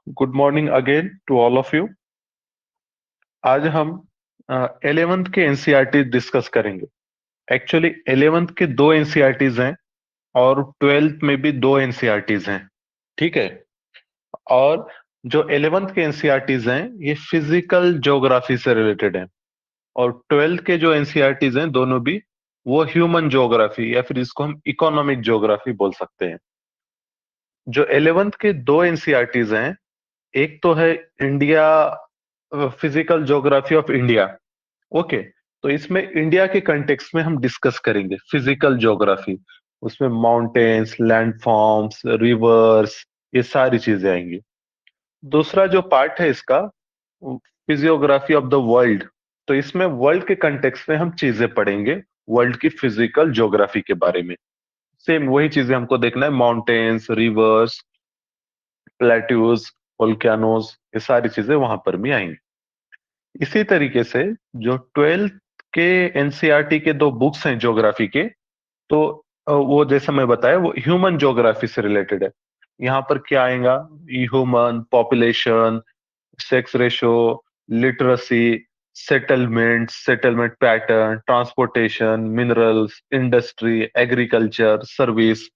Good morning again to all of you. आज हम 11th के एनसीईआरटी डिस्कस करेंगे। एक्चुअली 11th के दो एनसीईआरटीज हैं और 12th में भी दो एनसीईआरटीज हैं। ठीक है। और जो 11th के एनसीईआरटीज हैं ये फिजिकल ज्योग्राफी से रिलेटेड हैं और 12th के जो एनसीईआरटीज हैं दोनों भी वो ह्यूमन ज्योग्राफी या फिर इसको हम इकोनॉमिक ज्योग्राफी बोल सकते हैं। जो 11th के दो एनसीईआरटीज हैं, एक तो है India physical geography of India. Okay. तो इसमें इंडिया के कंटेक्स्ट में हम डिस्कस करेंगे फिजिकल ज्योग्राफी। उसमें माउंटेन्स, लैंडफॉर्म्स, रिवर्स, ये सारी चीजें आएंगी। दूसरा जो पार्ट है इसका, फिजियोग्राफी ऑफ द वर्ल्ड। तो इसमें वर्ल्ड के कंटेक्स्ट में हम चीजें पढ़ेंगे, वर्ल्ड की फिजिकल ज्योग्राफी के बारे में। सेम वही चीजें हमको देखना है, माउंटेन्स, रिवर्स, प्लेट्यूज, वोल्केनोज, ये सारी चीजें वहां पर भी आएंगी। इसी तरीके से जो 12th के एनसीईआरटी के दो बुक्स हैं ज्योग्राफी के, तो वो जैसे मैं बताया वो ह्यूमन ज्योग्राफी से रिलेटेड है। यहाँ पर क्या आएगा? Human population, sex ratio, literacy, settlement, settlement pattern, transportation, minerals, industry, agriculture, service,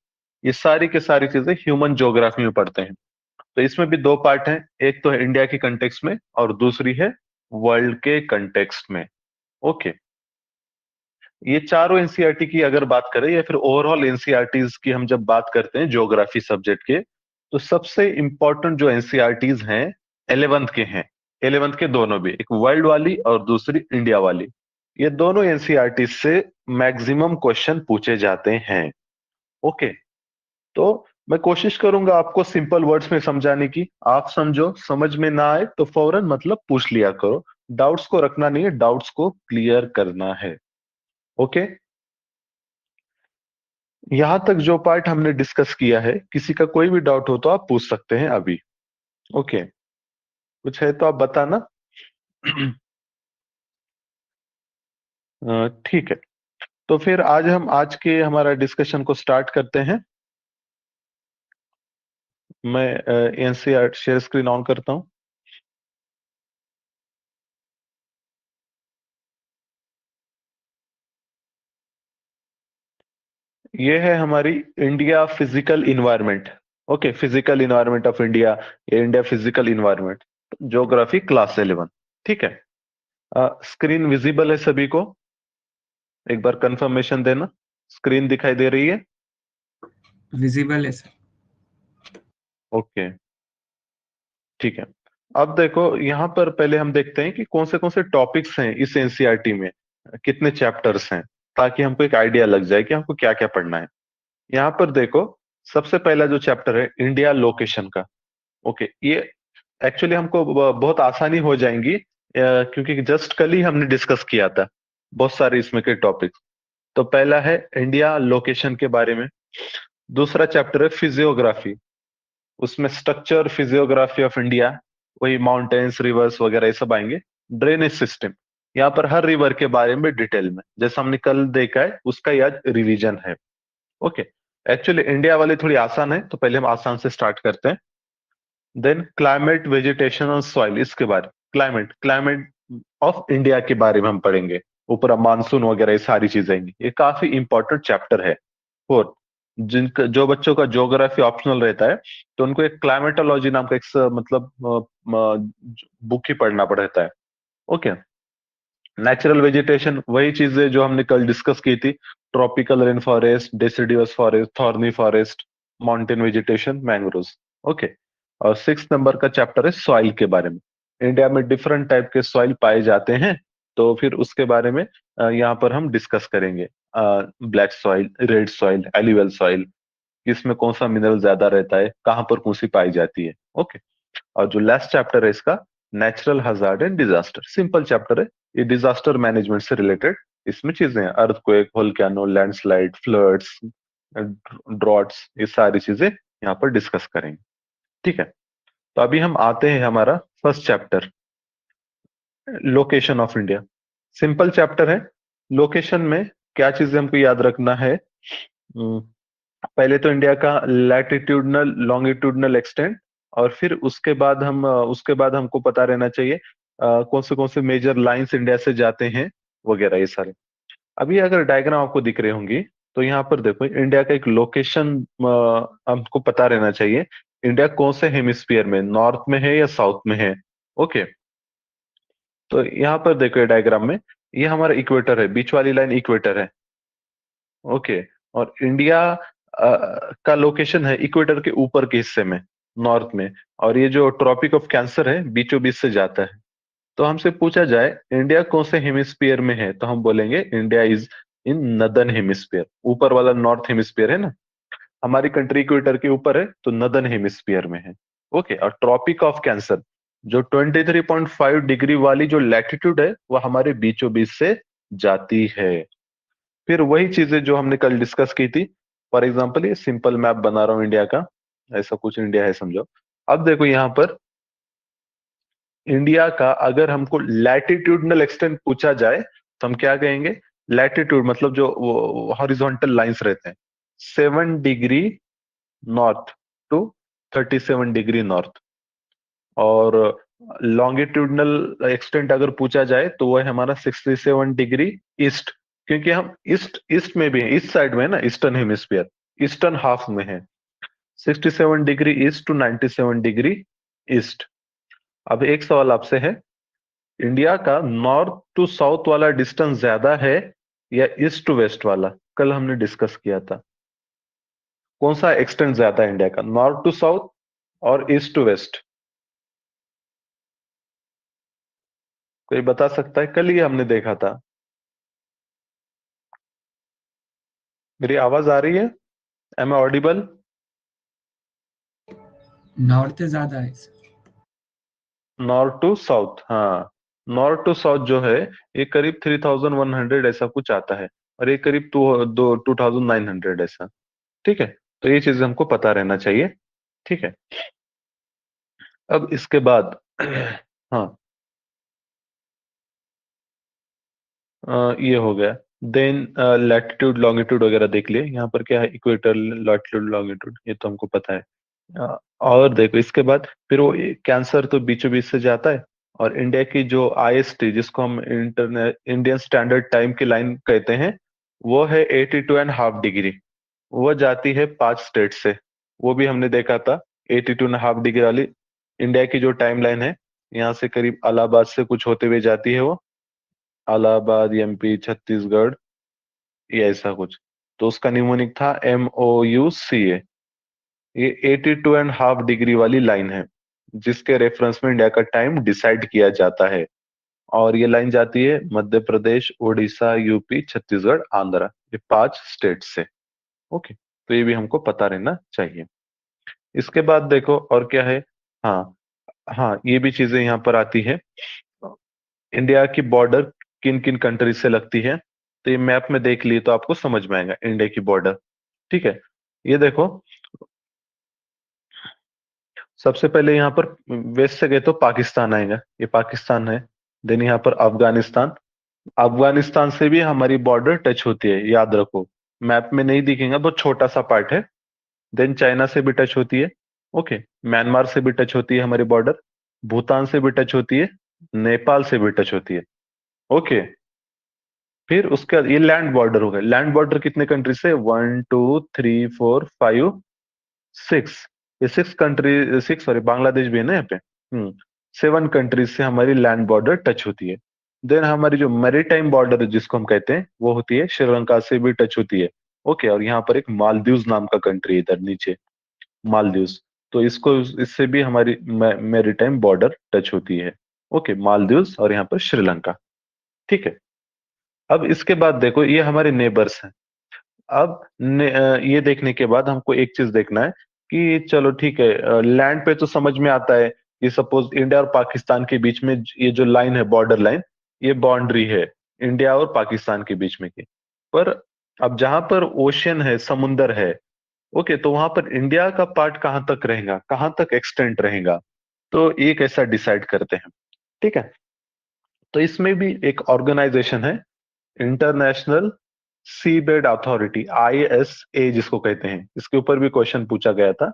ये सारी के सारी चीजें ह्यूमन ज्योग्राफी में पढ़ते हैं। तो इसमें भी दो पार्ट हैं, एक तो है इंडिया के कंटेक्स्ट में और दूसरी है वर्ल्ड के कंटेक्स्ट में। ओके। ये चारों एनसीईआरटी की अगर बात करें या फिर ओवरऑल एनसीईआरटीज की हम जब बात करते हैं ज्योग्राफी सब्जेक्ट के, तो सबसे इंपॉर्टेंट जो एनसीईआरटीज हैं 11th के हैं। 11th के दोनों भी, एक वर्ल्ड वाली और दूसरी इंडिया वाली। ये दोनों एनसीईआरटी से मैक्सिमम क्वेश्चन पूछे जाते हैं। ओके। तो मैं कोशिश करूंगा आपको सिंपल वर्ड्स में समझाने की। आप समझो, समझ में ना आए तो फौरन मतलब पूछ लिया करो। डाउट्स को रखना नहीं है, डाउट्स को क्लियर करना है। ओके। यहां तक जो पार्ट हमने डिस्कस किया है, किसी का कोई भी डाउट हो तो आप पूछ सकते हैं अभी। ओके। कुछ है तो आप बताना। ठीक है। तो फिर आज हम आज के हमारा डिस्कशन को स्टार्ट करते हैं। मैं एनसीआर शेयर स्क्रीन ऑन करता हूं। ये है हमारी India physical environment. Okay, physical environment of India, ये India physical environment, geography class 11। ठीक है। स्क्रीन विजिबल है सभी को? एक बार कंफर्मेशन देना। स्क्रीन दिखाई दे रही है? विजिबल है सर। ओके, ठीक है। अब देखो यहाँ पर पहले हम देखते हैं कि कौन से टॉपिक्स हैं इस एनसीईआरटी में, कितने चैप्टर्स हैं, ताकि हमको एक आइडिया लग जाए कि हमको क्या क्या पढ़ना है। यहाँ पर देखो, सबसे पहला जो चैप्टर है इंडिया लोकेशन का। ओके, ये एक्चुअली हमको बहुत आसानी हो जाएंगी, क्योंकि जस्ट कल ही हमने डिस्कस किया था बहुत सारे इसमें के टॉपिक्स। तो पहला है इंडिया लोकेशन के बारे में। दूसरा चैप्टर है फिजियोग्राफी, उसमें स्ट्रक्चर फिजियोग्राफी ऑफ इंडिया, वही माउंटेन्स, रिवर्स वगैरह ये सब आएंगे। ड्रेनेज सिस्टम, यहाँ पर हर रिवर के बारे में डिटेल में, जैसा हमने कल देखा है उसका ही आज रिवीजन है। ओके। एक्चुअली इंडिया वाली थोड़ी आसान है, तो पहले हम आसान से स्टार्ट करते हैं। देन क्लाइमेट, वेजिटेशन और सॉइल, इसके बारे, क्लाइमेट क्लाइमेट ऑफ इंडिया के बारे में हम पढ़ेंगे। ऊपर मानसून वगैरह ये सारी चीजें आएंगी, ये काफी इंपॉर्टेंट चैप्टर है। फोर्थ, जिनका जो बच्चों का ज्योग्राफी ऑप्शनल रहता है, तो उनको एक क्लाइमेटोलॉजी नाम का एक मतलब बुक ही पढ़ना पड़ता है। ओके। नेचुरल वेजिटेशन, वही चीजें जो हमने कल डिस्कस की थी, tropical rain forest, deciduous forest, thorny forest, mountain vegetation, mangroves. Okay. और 6 नंबर का चैप्टर है सॉइल के बारे में। इंडिया में डिफरेंट टाइप के सॉइल पाए जाते हैं, तो फिर उसके बारे में यहाँ पर हम डिस्कस करेंगे। Black soil, red soil, alluvial soil, किसमें कौन सा मिनरल ज्यादा रहता है, कहाँ पर कौन सी पाई जाती है। ओके। और जो लास्ट चैप्टर है इसका, natural hazard and disaster, simple chapter है। ये डिजास्टर मैनेजमेंट से रिलेटेड इसमें चीजें हैं, earthquake, volcano, landslide, floods, droughts, ये सारी चीजें यहाँ पर डिस्कस करेंगे। ठीक है। तो अभी हम आते हैं हमारा first chapter, location of India. Simple chapter है। लोकेशन में क्या चीजें हमको याद रखना है? पहले तो इंडिया का लैटिट्यूडनल लॉन्गिट्यूडनल एक्सटेंट और फिर उसके बाद हमको पता रहना चाहिए कौन से मेजर लाइंस इंडिया से जाते हैं वगैरह ये सारे। अभी अगर डायग्राम आपको दिख रही होंगी तो यहाँ पर देखो इंडिया का एक लोकेशन हमको पता रहना चाहिए। इंडिया कौन से हेमिस्फीयर में, नॉर्थ में है या साउथ में है। ओके, तो यहाँ पर देखो ये डायग्राम में, ये हमारा इक्वेटर है, बीच वाली लाइन इक्वेटर है। ओके, और इंडिया का लोकेशन है इक्वेटर के ऊपर के हिस्से में, नॉर्थ में। और ये जो ट्रॉपिक ऑफ कैंसर है बीचों बीच से जाता है। तो हमसे पूछा जाए इंडिया कौन से हेमिस्फीयर में है, तो हम बोलेंगे India is in northern hemisphere. ऊपर वाला नॉर्थ हेमिस्फीयर है ना, हमारी कंट्री इक्वेटर के ऊपर है तो नदर्न हेमिस्फीयर में है। ओके, और ट्रॉपिक ऑफ कैंसर जो 23.5 डिग्री वाली जो लैटिट्यूड है वो हमारे बीचों बीच से जाती है। फिर वही चीजें जो हमने कल डिस्कस की थी, फॉर एग्जाम्पल ये सिंपल मैप बना रहा हूं इंडिया का, ऐसा कुछ इंडिया है समझो। अब देखो यहाँ पर इंडिया का अगर हमको लैटिट्यूडनल एक्सटेंट पूछा जाए तो हम क्या कहेंगे। लैटिट्यूड मतलब जो हॉरिजॉन्टल लाइंस रहते हैं, 7 degree north to 37 degree north. और लॉन्गिट्यूडनल एक्सटेंट अगर पूछा जाए तो वो है हमारा 67 डिग्री ईस्ट, क्योंकि हम ईस्ट ईस्ट में भी है, ईस्ट साइड में है ना, ईस्टर्न हेमिस्फीयर ईस्टर्न हाफ में है। 67 degree east to 97 degree east. अब एक सवाल आपसे है, इंडिया का नॉर्थ टू साउथ वाला डिस्टेंस ज्यादा है या ईस्ट टू वेस्ट वाला। कल हमने डिस्कस किया था कौन सा एक्सटेंड ज्यादा है इंडिया का, नॉर्थ टू साउथ और ईस्ट टू वेस्ट। कोई बता सकता है, कल ही हमने देखा था। मेरी आवाज आ रही है, एम आई ऑडिबल। नॉर्थ ज्यादा है सर। नॉर्थ टू साउथ, हाँ। नॉर्थ टू साउथ जो है ये करीब 3100 ऐसा कुछ आता है, और ये करीब 2900 ऐसा। ठीक है, तो ये चीजें हमको पता रहना चाहिए। ठीक है, अब इसके बाद हाँ, ये हो गया। देन लैटिट्यूड लॉन्गिट्यूड वगैरह देख लिए, यहाँ पर क्या है इक्वेटर लैटिट्यूड लॉन्गिट्यूड ये तो हमको पता है। और देखो इसके बाद फिर वो कैंसर तो बीचों बीच से जाता है। और इंडिया की जो आईएसटी जिसको हम इंडियन स्टैंडर्ड टाइम की लाइन कहते हैं, वो है 82.5 डिग्री। वो जाती है 5 स्टेट से। वो भी हमने देखा था 82.5 डिग्री वाली इंडिया की जो टाइम लाइन है, यहाँ से करीब इलाहाबाद से कुछ होते हुए जाती है वो, इलाहाबाद एमपी छत्तीसगढ़ ये ऐसा कुछ। तो उसका निमोनिक था MOUCA। ये 82.5 डिग्री वाली लाइन है जिसके रेफरेंस में इंडिया का टाइम डिसाइड किया जाता है। और ये लाइन जाती है मध्य प्रदेश, उड़ीसा, यूपी, छत्तीसगढ़, आंध्र, ये 5 स्टेट से। ओके, तो ये भी हमको पता रहना चाहिए। इसके बाद देखो और क्या है। हाँ, हाँ ये भी चीजें यहाँ पर आती है। इंडिया की बॉर्डर किन किन कंट्री से लगती है, तो ये मैप में देख लिए तो आपको समझ में आएगा इंडिया की बॉर्डर। ठीक है, ये देखो सबसे पहले यहाँ पर वेस्ट से गए तो पाकिस्तान आएगा, ये पाकिस्तान है। देन यहाँ पर अफगानिस्तान, अफगानिस्तान से भी हमारी बॉर्डर टच होती है, याद रखो। मैप में नहीं दिखेगा, बहुत छोटा सा पार्ट है। देन चाइना से भी टच होती है। ओके, म्यांमार से भी टच होती है हमारी बॉर्डर, भूटान से भी टच होती है, नेपाल से भी टच होती है। ओके, फिर उसके बाद ये लैंड बॉर्डर हो गए। लैंड बॉर्डर कितने कंट्री से, 1 2 3 4 5 6। ये 6 कंट्री, 6 सॉरी बांग्लादेश भी है ना यहाँ पे। 7 कंट्रीज से हमारी लैंड बॉर्डर टच होती है। देन हमारी जो मैरीटाइम बॉर्डर है जिसको हम कहते हैं वो होती है श्रीलंका से भी टच होती है। ओके, और यहाँ पर एक मालदीव्स नाम का कंट्री है इधर नीचे, मालदीव्स। तो इसको इससे भी हमारी मैरीटाइम बॉर्डर टच होती है। ओके, मालदीव्स और यहाँ पर श्रीलंका। ठीक है, अब इसके बाद देखो ये हमारे नेबर्स हैं। अब ये देखने के बाद हमको एक चीज देखना है कि चलो ठीक है, लैंड पे तो समझ में आता है कि सपोज इंडिया और पाकिस्तान के बीच में ये जो लाइन है बॉर्डर लाइन, ये बाउंड्री है इंडिया और पाकिस्तान के बीच में की। पर अब जहां पर ओशियन है, समुंदर है, ओके, तो वहां पर इंडिया का पार्ट कहाँ तक रहेगा, कहाँ तक एक्सटेंड रहेगा, तो एक ऐसा डिसाइड करते हैं। ठीक है, तो इसमें भी एक ऑर्गेनाइजेशन है, इंटरनेशनल सीबेड अथॉरिटी, ISA जिसको कहते हैं। इसके ऊपर भी क्वेश्चन पूछा गया था।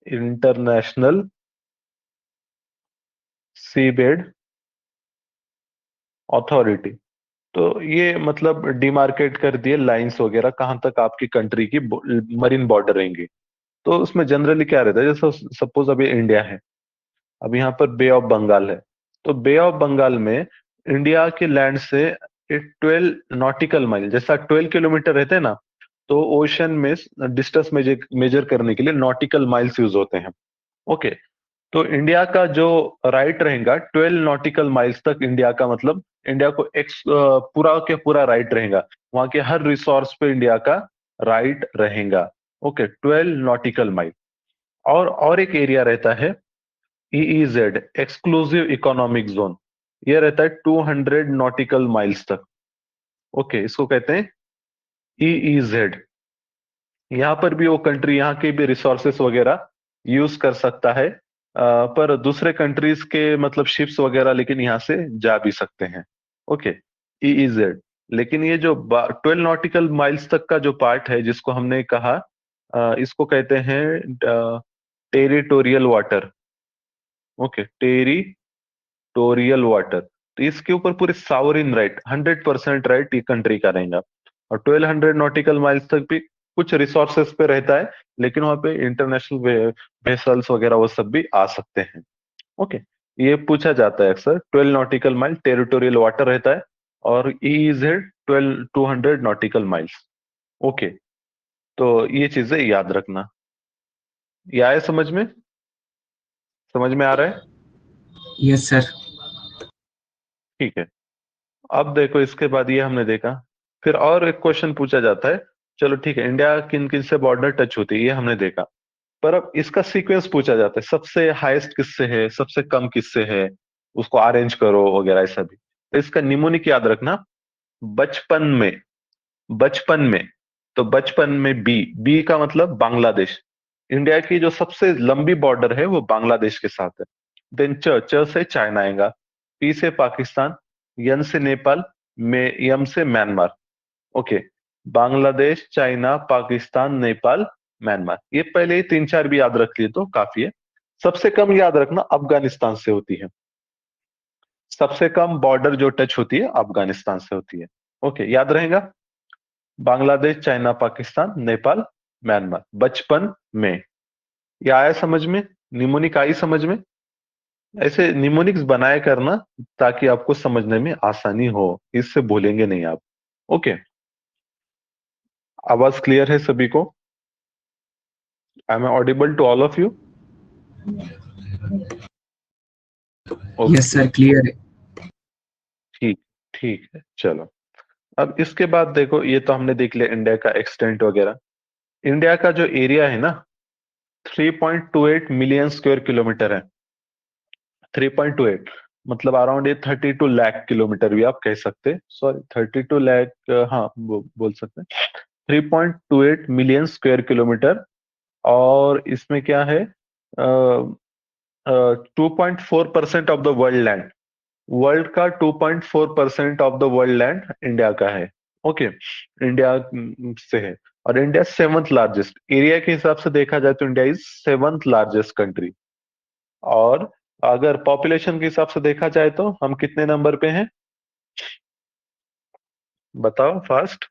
International seabed authority. तो ये मतलब डिमार्केट कर दिए लाइंस वगैरह, कहाँ तक आपकी कंट्री की मरीन बॉर्डर रहेंगी। तो उसमें जनरली क्या रहता है, जैसे सपोज अभी इंडिया है, अब यहाँ पर बे ऑफ बंगाल है। तो बे ऑफ बंगाल में इंडिया के लैंड से 12 नॉटिकल माइल, जैसा 12 किलोमीटर रहते हैं ना, तो ओशन में डिस्टेंस मेजर मेजर करने के लिए नॉटिकल माइल्स यूज होते हैं। ओके। तो इंडिया का जो राइट रहेगा 12 नॉटिकल माइल्स तक, इंडिया का मतलब इंडिया को पूरा के पूरा राइट रहेगा, वहां के हर रिसोर्स पे इंडिया का राइट रहेगा। Okay, 12 nautical mile. और एक एरिया रहता है EEZ, एक्सक्लूसिव इकोनॉमिक जोन। ये रहता है 200 नॉटिकल माइल्स तक। ओके, इसको कहते हैं EEZ। यहाँ पर भी वो कंट्री यहाँ के भी रिसोर्सेस वगैरह यूज कर सकता है, पर दूसरे कंट्रीज के मतलब शिप्स वगैरह लेकिन यहाँ से जा भी सकते हैं। Okay, EEZ। लेकिन ये जो 12 नॉटिकल माइल्स तक का जो पार्ट है जिसको हमने कहा, इसको कहते हैं territorial water. Okay, territorial water. तो इसके ऊपर पूरे सावरिन राइट, 100% राइट ये कंट्री का रहेगा। और 1200 नॉटिकल माइल्स तक भी कुछ रिसोर्सेस पे रहता है, लेकिन वहां पे इंटरनेशनल वेसल्स वगैरह वो सब भी आ सकते हैं। ओके, ये पूछा जाता है अक्सर। 12 नॉटिकल माइल टेरिटोरियल वाटर रहता है, और EEZ 200 नॉटिकल माइल्स। ओके, तो ये चीजें याद रखना। ये आए समझ में? समझ में आ रहा है? Yes sir. ठीक है। अब देखो, इसके बाद ये हमने देखा, फिर और एक क्वेश्चन पूछा जाता है। चलो ठीक है, इंडिया किन किन से बॉर्डर टच होती है ये हमने देखा, पर अब इसका सीक्वेंस पूछा जाता है, सबसे हाईएस्ट किससे है, सबसे कम किससे है, उसको अरेंज करो वगैरह ऐसा भी। तो इसका निमोनिक याद रखना। बचपन में, बचपन में, तो बचपन में बी, बी का मतलब बांग्लादेश। इंडिया की जो सबसे लंबी बॉर्डर है वो बांग्लादेश के साथ है। देन च, च से चाइना आएगा, पी से पाकिस्तान, यन से नेपाल, में यम से Myanmar. Okay, Bangladesh, China, Pakistan, Nepal, Myanmar, ये पहले ही 3 4 भी याद रख लिए तो काफी है। सबसे कम याद रखना अफगानिस्तान से होती है। सबसे कम बॉर्डर जो टच होती है अफगानिस्तान से होती है। ओके, याद रहेगा। बांग्लादेश, चाइना, पाकिस्तान, नेपाल, म्यांमार, बचपन में। ये आया समझ में? निमोनिक आई समझ में? ऐसे निमोनिक्स बनाए करना ताकि आपको समझने में आसानी हो, इससे भूलेंगे नहीं आप। ओके, आवाज क्लियर है सभी को? I am audible to all of you? Yes okay, sir, clear है। ठीक, ठीक है, चलो। अब इसके बाद देखो, ये तो हमने देख लिया इंडिया का एक्सटेंट वगैरह। इंडिया का जो एरिया है ना, 3.28 मिलियन स्क्वायर किलोमीटर है। 3.28 मतलब अराउंड ये 32 लाख किलोमीटर भी आप कह सकते, सॉरी 32 लाख, हाँ बोल सकते हैं, 3.28 मिलियन स्क्वायर किलोमीटर। और इसमें क्या है, 2.4% of the world land, world का 2.4% of the world land India का है। ओके, इंडिया से है। और इंडिया सेवंथ लार्जेस्ट, एरिया के हिसाब से देखा जाए तो India is seventh largest country. और अगर पॉपुलेशन के हिसाब से देखा जाए तो हम कितने नंबर पे हैं, बताओ फास्ट।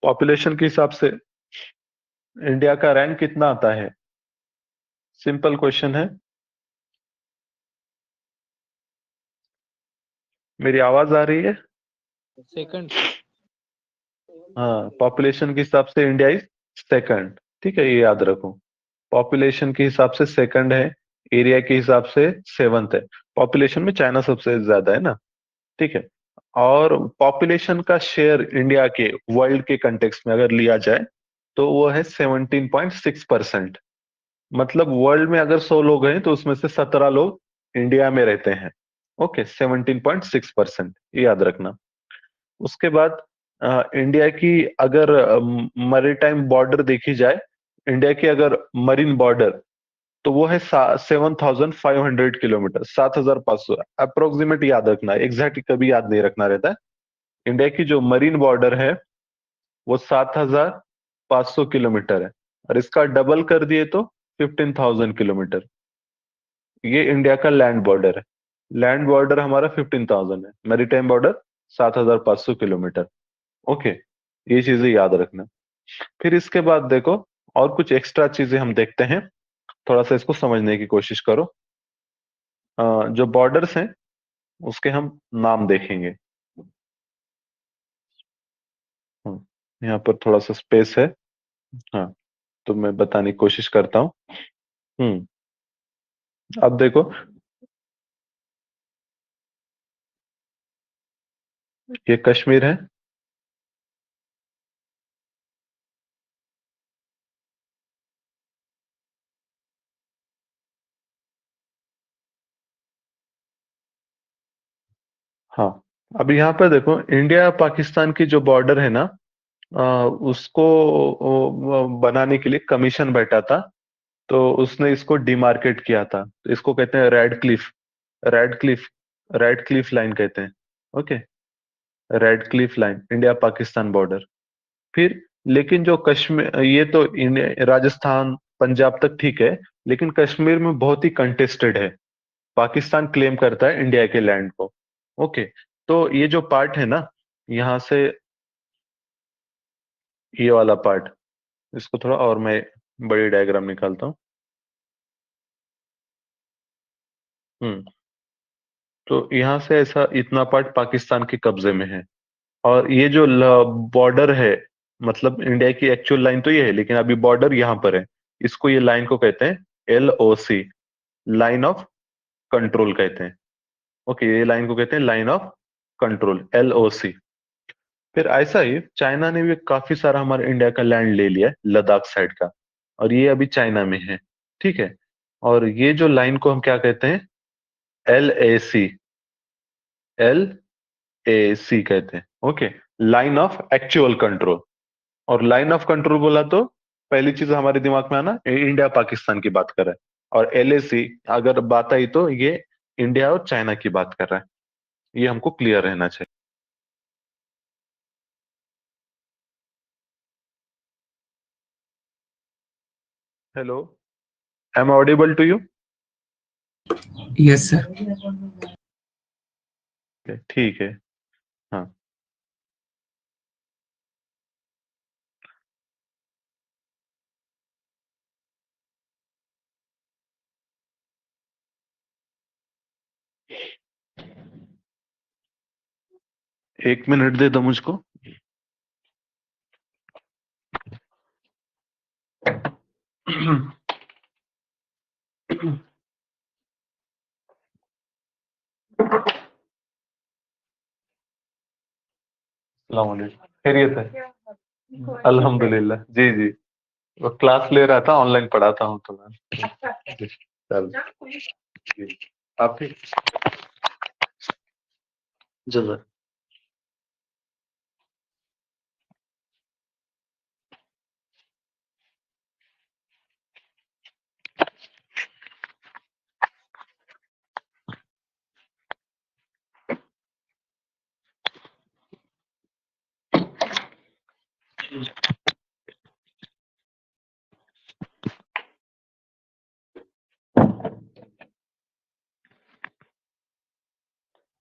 पॉपुलेशन के हिसाब से इंडिया का रैंक कितना आता है? सिंपल क्वेश्चन है। मेरी आवाज आ रही है? सेकंड। हाँ, पॉपुलेशन के हिसाब से इंडिया इज सेकंड। ठीक है, ये याद रखो। पॉपुलेशन के हिसाब से सेकंड है, एरिया के हिसाब से सेवंथ है। पॉपुलेशन में चाइना सबसे ज्यादा है ना। ठीक है। और पॉपुलेशन का शेयर इंडिया के वर्ल्ड के कंटेक्स्ट में अगर लिया जाए तो वो है 17.6%। मतलब वर्ल्ड में अगर 100 लोग हैं तो उसमें से 17 लोग इंडिया में रहते हैं। ओके, 17.6%, ये याद रखना। उसके बाद इंडिया की अगर मैरीटाइम बॉर्डर देखी जाए, इंडिया की अगर मरीन बॉर्डर, तो वो है 7,500 किलोमीटर, 7,500 अप्रोक्सीमेट याद रखना, एग्जैक्ट कभी याद नहीं रखना रहता है। इंडिया की जो मरीन बॉर्डर है वो 7,500 किलोमीटर है, और इसका डबल कर दिए तो 15,000 किलोमीटर। ये इंडिया का लैंड बॉर्डर है। लैंड बॉर्डर हमारा 15,000 है, मैरीटाइम बॉर्डर 7,500 किलोमीटर। ओके, ये चीजें याद रखना। फिर इसके बाद देखो, और कुछ एक्स्ट्रा चीजें हम देखते हैं, थोड़ा सा इसको समझने की कोशिश करो। जो बॉर्डर्स हैं उसके हम नाम देखेंगे। यहाँ पर थोड़ा सा स्पेस है। हाँ, तो मैं बताने की कोशिश करता हूँ। हम्म अब देखो, ये कश्मीर है। हाँ, अब यहाँ पर देखो, इंडिया पाकिस्तान की जो बॉर्डर है ना, उसको बनाने के लिए कमीशन बैठा था। तो उसने इसको डिमार्केट किया था, तो इसको कहते हैं red Cliff. Red Cliff red Cliff line कहते हैं। Okay, red Cliff line, India Pakistan border. फिर लेकिन जो कश्मीर, ये तो इंडिया राजस्थान पंजाब तक ठीक है, लेकिन कश्मीर में बहुत ही कंटेस्टेड है। पाकिस्तान क्लेम करता है इंडिया के लैंड को। ओके, तो ये जो पार्ट है ना, यहाँ से ये वाला पार्ट, इसको थोड़ा और मैं बड़ी डायग्राम निकालता हूँ। हम्म तो यहाँ से ऐसा इतना पार्ट पाकिस्तान के कब्जे में है। और ये जो बॉर्डर है, मतलब इंडिया की एक्चुअल लाइन तो ये है, लेकिन अभी बॉर्डर यहाँ पर है। इसको, ये लाइन को कहते हैं LOC, लाइन ऑफ कंट्रोल कहते हैं। ओके, ये लाइन को कहते हैं लाइन ऑफ कंट्रोल, LOC। फिर ऐसा ही चाइना ने भी काफी सारा हमारे इंडिया का लैंड ले लिया है, लद्दाख साइड का। और ये अभी चाइना में है। ठीक है, और ये जो लाइन को हम क्या कहते हैं, LAC, LAC कहते हैं। Okay, line of actual control. और लाइन ऑफ कंट्रोल बोला तो पहली चीज हमारे दिमाग में आना, इंडिया पाकिस्तान की बात कर रहा है। और LAC अगर बात आई तो ये इंडिया और चाइना की बात कर रहा है। ये हमको क्लियर रहना चाहिए। Hello, am audible to you? Yes, sir. ठीक है। हाँ, 1 मिनट दे दो मुझको। अस्सलाम वालेकुम, खैरियत है? अल्हम्दुलिल्लाह, जी जी। वो क्लास ले रहा था, ऑनलाइन पढ़ाता हूँ तो मैं। चल जी, आप ठीक? जल्द।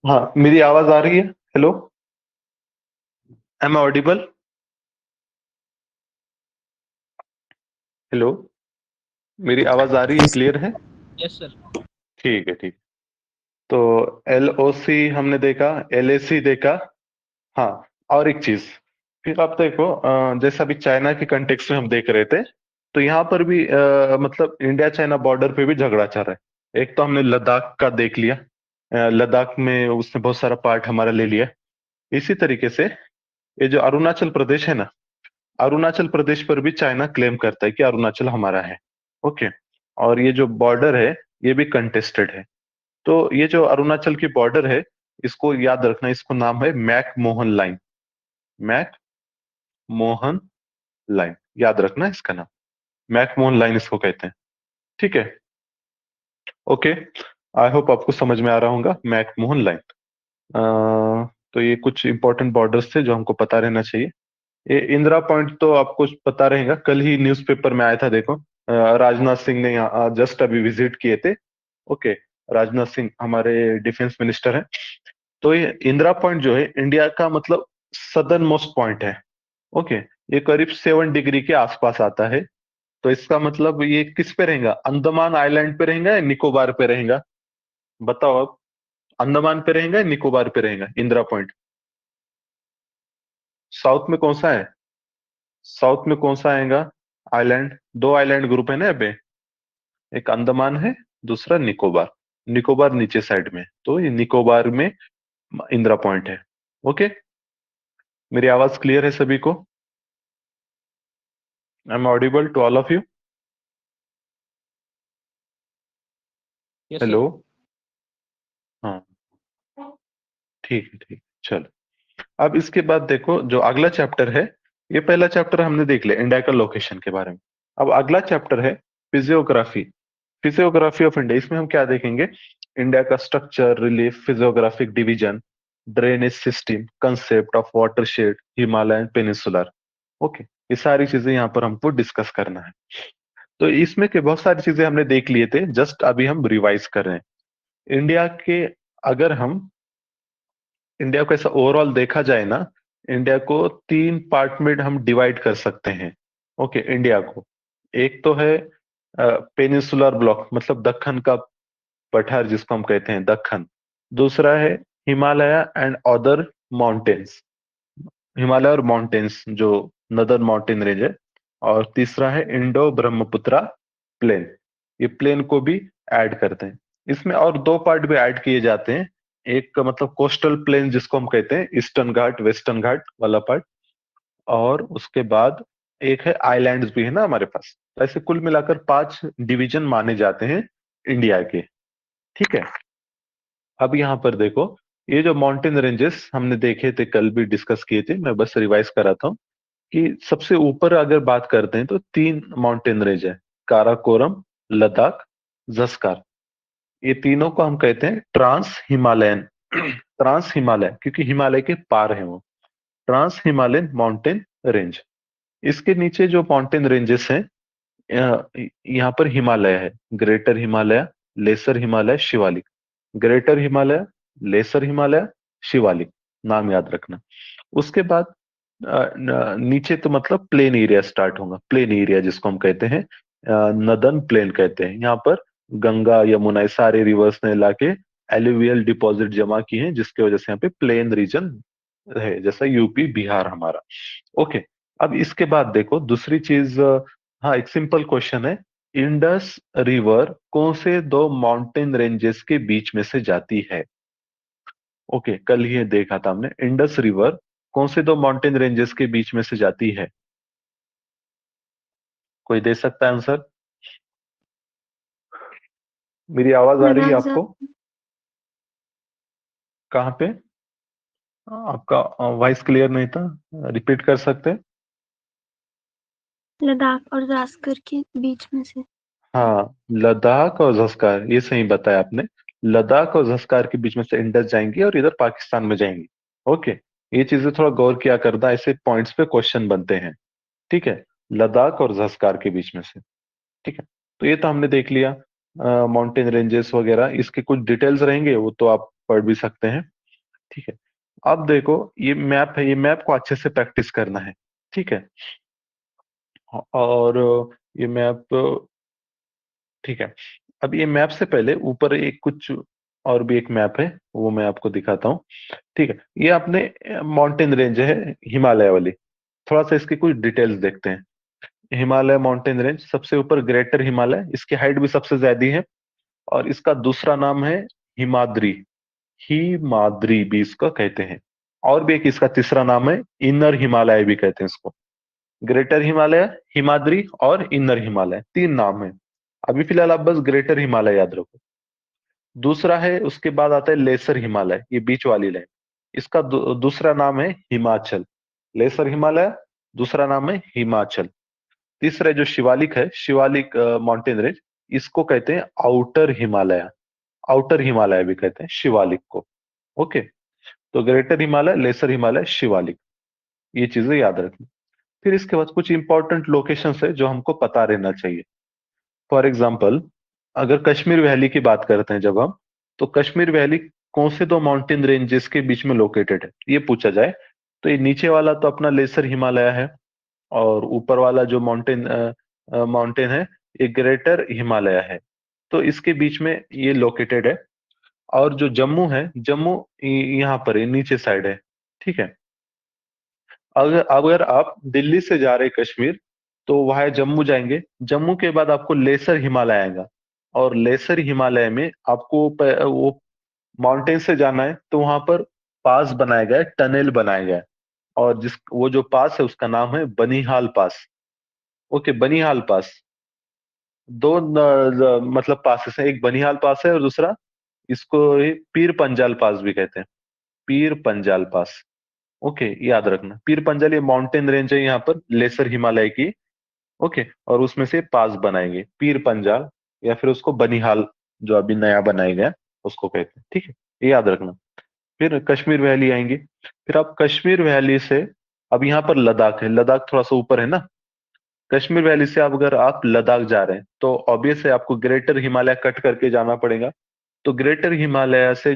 हाँ, मेरी आवाज आ रही है? Hello, am Audible? हेलो, मेरी आवाज आ रही है, Yes, क्लियर है? Yes sir. ठीक है, ठीक। तो LOC हमने देखा, LAC देखा। हाँ, और एक चीज, फिर आप देखो, जैसा अभी चाइना के कंटेक्स्ट में हम देख रहे थे, तो यहाँ पर भी मतलब इंडिया चाइना बॉर्डर पे भी झगड़ा चल रहा है। एक तो हमने लद्दाख का देख लिया, लद्दाख में उसने बहुत सारा पार्ट हमारा ले लिया। इसी तरीके से ये जो अरुणाचल प्रदेश है ना, अरुणाचल प्रदेश पर भी चाइना क्लेम करता है कि अरुणाचल हमारा है। ओके, और ये जो बॉर्डर है, ये भी कंटेस्टेड है। तो ये जो अरुणाचल की बॉर्डर है, इसको याद रखना, इसको नाम है McMahon line. McMahon line, याद रखना इसका नाम, मैक मोहन लाइन इसको कहते हैं। ठीक है, ओके। आई होप आपको समझ में आ रहा होगा, मैक मोहन लाइन। तो ये कुछ इंपॉर्टेंट बॉर्डर्स थे जो हमको पता रहना चाहिए। ये इंदिरा पॉइंट तो आपको पता रहेगा, कल ही न्यूज़पेपर में आया था, देखो। राजनाथ सिंह ने यहाँ जस्ट अभी विजिट किए थे। ओके, राजनाथ सिंह हमारे डिफेंस मिनिस्टर हैं। तो ये इंदिरा पॉइंट जो है इंडिया का मतलब सदर्न मोस्ट पॉइंट है। ओके, ये करीब 7 डिग्री के आसपास आता है। तो इसका मतलब ये किस पे रहेगा, अंडमान आइलैंड पे रहेगा या निकोबार पे रहेगा? बताओ अब, अंडमान पे रहेगा या निकोबार पे रहेगा इंदिरा पॉइंट? साउथ में कौन सा है? साउथ में कौन सा आएगा आइलैंड? दो आइलैंड ग्रुप है ना अबे, एक अंडमान है, दूसरा निकोबार। निकोबार नीचे साइड में, तो ये निकोबार में इंदिरा पॉइंट है। ओके, मेरी आवाज क्लियर है सभी को? I am audible to all of you? Yes hello. Sir. हाँ, ठीक है, ठीक, चलो। अब इसके बाद देखो जो अगला चैप्टर है, ये पहला चैप्टर हमने देख लिया इंडिया का लोकेशन के बारे में। अब अगला चैप्टर है फिजियोग्राफी। Physiography of India. इसमें हम क्या देखेंगे? इंडिया का structure, relief, physiographic division, drainage system, concept of watershed, Himalayan peninsular. Okay, ये सारी चीजें यहाँ पर हमको डिस्कस करना है। तो इसमें के बहुत सारी चीजें हमने देख लिए थे, जस्ट अभी हम रिवाइज कर रहे हैं। इंडिया के, अगर हम इंडिया को ऐसा ओवरऑल देखा जाए ना, इंडिया को 3 पार्ट में हम डिवाइड कर सकते हैं। ओके, इंडिया को एक तो है पेनिनसुलर ब्लॉक, मतलब दक्कन का पठार जिसको हम कहते हैं दक्कन। दूसरा है Himalaya and other mountains, Himalaya और माउंटेन्स जो नदर माउंटेन रेंज है। और तीसरा है इंडो ब्रह्मपुत्रा प्लेन, ये प्लेन को भी ऐड करते हैं इसमें। और 2 पार्ट भी ऐड किए जाते हैं, एक का मतलब कोस्टल प्लेन जिसको हम कहते हैं ईस्टर्न घाट वेस्टर्न घाट वाला पार्ट, और उसके बाद एक है आइलैंड्स भी है ना हमारे पास। तो ऐसे कुल मिलाकर 5 डिवीजन माने जाते हैं इंडिया के। ठीक है, अब यहाँ पर देखो, ये जो माउंटेन रेंजेस हमने देखे थे, कल भी डिस्कस किए थे, मैं बस रिवाइज कराता हूँ कि सबसे ऊपर अगर बात करते हैं तो 3 माउंटेन रेंज है, काराकोरम, लद्दाख, जस्कार। ये तीनों को हम कहते हैं ट्रांस हिमालयन। ट्रांस हिमालय क्योंकि हिमालय के पार है वो, ट्रांस हिमालयन माउंटेन रेंज। इसके नीचे जो माउंटेन रेंजेस हैं, यहाँ पर हिमालय है, greater Himalaya, lesser Himalaya, Shivalik. Greater Himalaya, lesser Himalaya, Shivalik, नाम याद रखना। उसके बाद नीचे तो मतलब प्लेन एरिया स्टार्ट होगा, प्लेन एरिया जिसको हम कहते हैं नदन प्लेन कहते हैं। यहाँ पर गंगा यमुना ये सारे रिवर्स ने लाके एलुवियल डिपॉजिट जमा किए हैं, जिसकी वजह से यहाँ पे प्लेन रीजन है, जैसा यूपी बिहार हमारा। ओके, अब इसके बाद देखो दूसरी चीज, हाँ एक सिंपल क्वेश्चन है, इंडस रिवर कौन से 2 माउंटेन रेंजेस के बीच में से जाती है? ओके, कल ही देखा था हमने, इंडस रिवर कौन से 2 माउंटेन रेंजेस के बीच में से जाती है? कोई दे सकता है आंसर? मेरी आवाज आ रही है लद्दाख आपको? कहाँ पे? आपका वॉइस क्लियर नहीं था, रिपीट कर सकते हैं? लद्दाख और जास्कर के बीच में से। हाँ, लद्दाख और जस्कार, ये सही बताया आपने। लद्दाख और जस्कार के बीच में से इंडस जाएंगी और इधर पाकिस्तान में जाएंगी। ओके, ये चीजें थोड़ा गौर किया करना, ऐसे पॉइंट्स पे क्वेश्चन बनते हैं। ठीक है, लद्दाख और जस्कार के बीच में से। ठीक है, तो ये तो हमने देख लिया माउंटेन रेंजेस वगैरह, इसके कुछ डिटेल्स रहेंगे वो तो आप पढ़ भी सकते हैं। ठीक है, अब देखो ये मैप है, ये मैप को अच्छे से प्रैक्टिस करना है। ठीक है, और ये मैप, ठीक है, अब ये मैप से पहले ऊपर एक कुछ और भी एक मैप है, वो मैं आपको दिखाता हूँ। ठीक है, ये अपने माउंटेन रेंज है हिमालय वाली। थोड़ा सा इसकी कुछ डिटेल्स देखते हैं। हिमालय माउंटेन रेंज, सबसे ऊपर ग्रेटर हिमालय, इसकी हाइट भी सबसे ज्यादा है, और इसका दूसरा नाम है हिमाद्री। हिमाद्री भी इसको कहते हैं। और भी एक इसका तीसरा नाम है इनर हिमालय भी कहते हैं इसको। ग्रेटर हिमालय, हिमाद्री और इनर हिमालय, 3 नाम है। अभी फिलहाल आप बस ग्रेटर हिमालय याद रखो। दूसरा है, उसके बाद आता है लेसर हिमालय, ये बीच वाली लाइन, इसका दूसरा नाम है हिमाचल। लेसर हिमालय, दूसरा नाम है हिमाचल। तीसरा जो शिवालिक है, शिवालिक माउंटेन रेंज, इसको कहते हैं आउटर हिमालय। आउटर हिमालय भी कहते हैं शिवालिक को। ओके, तो ग्रेटर हिमालय, लेसर हिमालय, शिवालिक, ये चीजें याद रखनी। फिर इसके बाद कुछ इंपॉर्टेंट लोकेशंस है जो हमको पता रहना चाहिए। फॉर एग्जाम्पल अगर कश्मीर वैली की बात करते हैं जब हम, तो कश्मीर वैली कौन से दो माउंटेन रेंजेस के बीच में लोकेटेड है ये पूछा जाए, तो ये नीचे वाला तो अपना लेसर हिमालय है, और ऊपर वाला जो माउंटेन है ये ग्रेटर हिमालय है। तो इसके बीच में ये लोकेटेड है। और जो जम्मू है, जम्मू यहाँ पर है, नीचे साइड है। ठीक है। अगर अगर आप दिल्ली से जा रहे कश्मीर, तो वहां जम्मू जाएंगे, जम्मू के बाद आपको लेसर हिमालय आएगा, और लेसर हिमालय में आपको वो माउंटेन से जाना है, तो वहां पर पास बनाया गया है, टनल बनाया गया है। और जिस वो जो पास है उसका नाम है बनिहाल पास। ओके, बनिहाल पास। दो मतलब पासेस है, एक बनिहाल पास है और दूसरा इसको ही पीर पंजाल पास भी कहते हैं, पीर पंजाल पास। ओके, याद रखना, पीर पंजाल ये माउंटेन रेंज है यहाँ पर लेसर हिमालय की। ओके, और उसमें से पास बनाएंगे पीर पंजाल, या फिर उसको बनिहाल जो अभी नया बनाया गया उसको कहते हैं। ठीक है, ये याद रखना। फिर कश्मीर वैली आएंगे, फिर आप कश्मीर वैली से, अब यहाँ पर लद्दाख है, लद्दाख थोड़ा सा ऊपर है ना। कश्मीर वैली से अब अगर आप लद्दाख जा रहे हैं, तो ऑब्वियस है आपको ग्रेटर हिमालय कट करके जाना पड़ेगा। तो ग्रेटर हिमालय से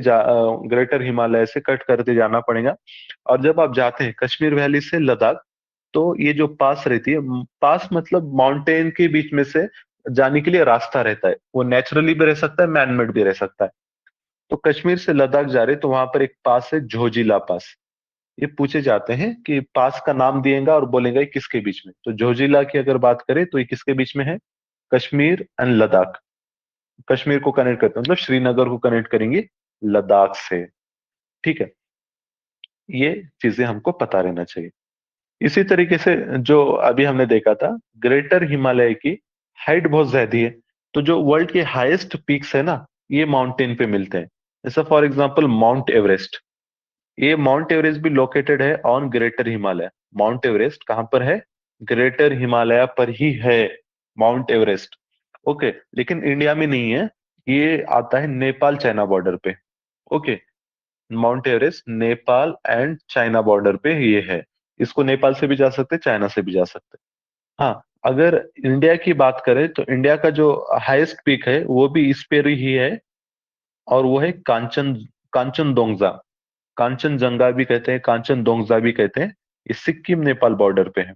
कट करके जाना पड़ेगा। और जब आप जाते हैं कश्मीर वैली से लद्दाख, तो ये जो पास रहती है, पास मतलब माउंटेन के बीच में से जाने के लिए रास्ता रहता है, वो नेचुरली भी रह सकता है, मैनमेड भी रह सकता है। तो कश्मीर से लद्दाख जा रहे तो वहां पर एक पास है झोजिला पास। ये पूछे जाते हैं कि पास का नाम दिएगा और बोलेगा ये किसके बीच में, तो झोजिला की अगर बात करें तो ये किसके बीच में है, कश्मीर एंड लद्दाख। कश्मीर को कनेक्ट करते हैं, मतलब श्रीनगर को कनेक्ट करेंगे लद्दाख से। ठीक है, ये चीजें हमको पता रहना चाहिए। इसी तरीके से जो अभी हमने देखा था, ग्रेटर हिमालय की हाइट बहुत ज्यादा है, तो जो वर्ल्ड के हाईएस्ट पीक्स है ना, ये माउंटेन पे मिलते हैं। जैसा फॉर एग्जांपल माउंट एवरेस्ट, ये माउंट एवरेस्ट भी लोकेटेड है on greater Himalaya. Mount Everest कहां पर है, ग्रेटर हिमालय पर ही है माउंट एवरेस्ट। ओके, लेकिन इंडिया में नहीं है, ये आता है नेपाल चाइना बॉर्डर पे। Okay, mount Everest Nepal and China border पे ये है। इसको नेपाल से भी जा सकते, चाइना से भी जा सकते। हाँ, अगर इंडिया की बात करें तो इंडिया का जो हाईएस्ट पीक है वो भी इस पे ही है, और वो है कांचनदोंगजा। कांचनजंगा भी कहते हैं, कांचनदोंगजा भी कहते हैं। ये सिक्किम नेपाल बॉर्डर पे है,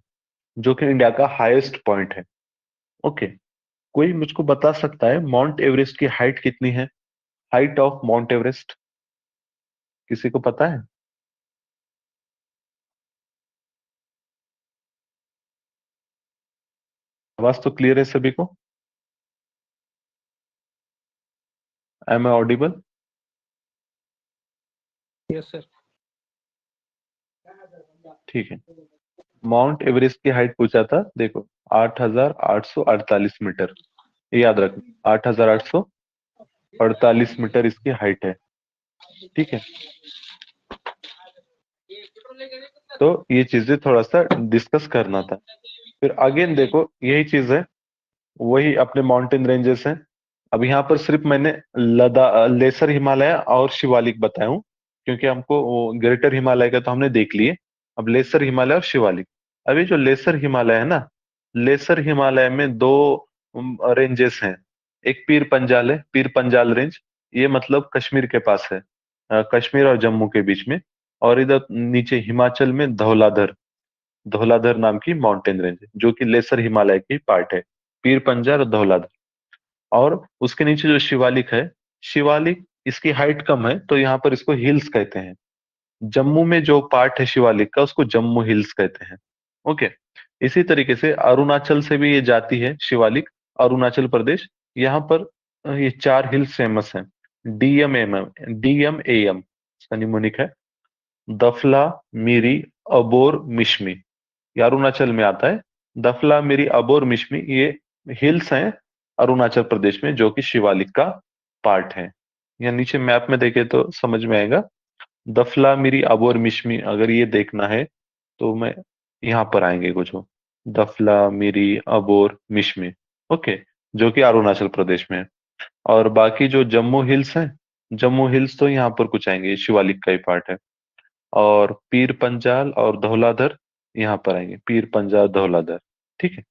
जो कि इंडिया का हाईएस्ट पॉइंट है। ओके, कोई मुझको बता सकता है माउंट एवरेस्ट की हाइट कितनी है, हाइट ऑफ माउंट एवरेस्ट, किसी को पता है? आवाज तो क्लियर है सभी को? Am I audible? Yes, sir. ठीक है, माउंट एवरेस्ट की हाइट पूछा था, देखो 8,848 मीटर, ये याद रखना, 8,848 मीटर इसकी हाइट है। ठीक है, तो ये चीजें थोड़ा सा डिस्कस करना था। फिर अगेन देखो यही चीज है, वही अपने माउंटेन रेंजेस हैं। अब यहाँ पर सिर्फ मैंने लेसर हिमालय और शिवालिक बताया हूँ, क्योंकि हमको वो ग्रेटर हिमालय का तो हमने देख लिए। अब लेसर हिमालय और शिवालिक, अभी जो लेसर हिमालय है ना, लेसर हिमालय में दो रेंजेस हैं। एक पीर पंजाल है, पीर पंजाल रेंज, ये मतलब कश्मीर के पास है, कश्मीर और जम्मू के बीच में। और इधर नीचे हिमाचल में धौलाधर, धौलाधर नाम की माउंटेन रेंज है, जो कि लेसर हिमालय की पार्ट है, पीर पंजाल और धौलाधर। और उसके नीचे जो शिवालिक है, शिवालिक इसकी हाइट कम है, तो यहाँ पर इसको हिल्स कहते हैं। जम्मू में जो पार्ट है शिवालिक का, उसको जम्मू हिल्स कहते हैं। ओके, इसी तरीके से अरुणाचल से भी ये जाती है शिवालिक, अरुणाचल प्रदेश। यहाँ पर ये चार हिल्स फेमस हैं। डीएम एम इसका निमोनिक है, दफला, मिरी, अबोर, मिश्मी। ये अरुणाचल में आता है। दफला, मिरी, अबोर, मिश्मी, ये हिल्स हैं अरुणाचल प्रदेश में, जो कि शिवालिक का पार्ट है। या नीचे मैप में देखे तो समझ में आएगा। दफला, मिरी, अबोर, मिश्मी अगर ये देखना है, तो मैं यहाँ पर आएंगे कुछ वो, दफला, मिरी, अबोर, मिश्मी। ओके, जो कि अरुणाचल प्रदेश में है। और बाकी जो जम्मू हिल्स हैं, जम्मू हिल्स तो यहाँ पर कुछ आएंगे, ये शिवालिक का ही पार्ट है। और पीर पंजाल और धौलाधर यहाँ पर आएंगे, पीर पंजाल, धौलाधर। ठीक है,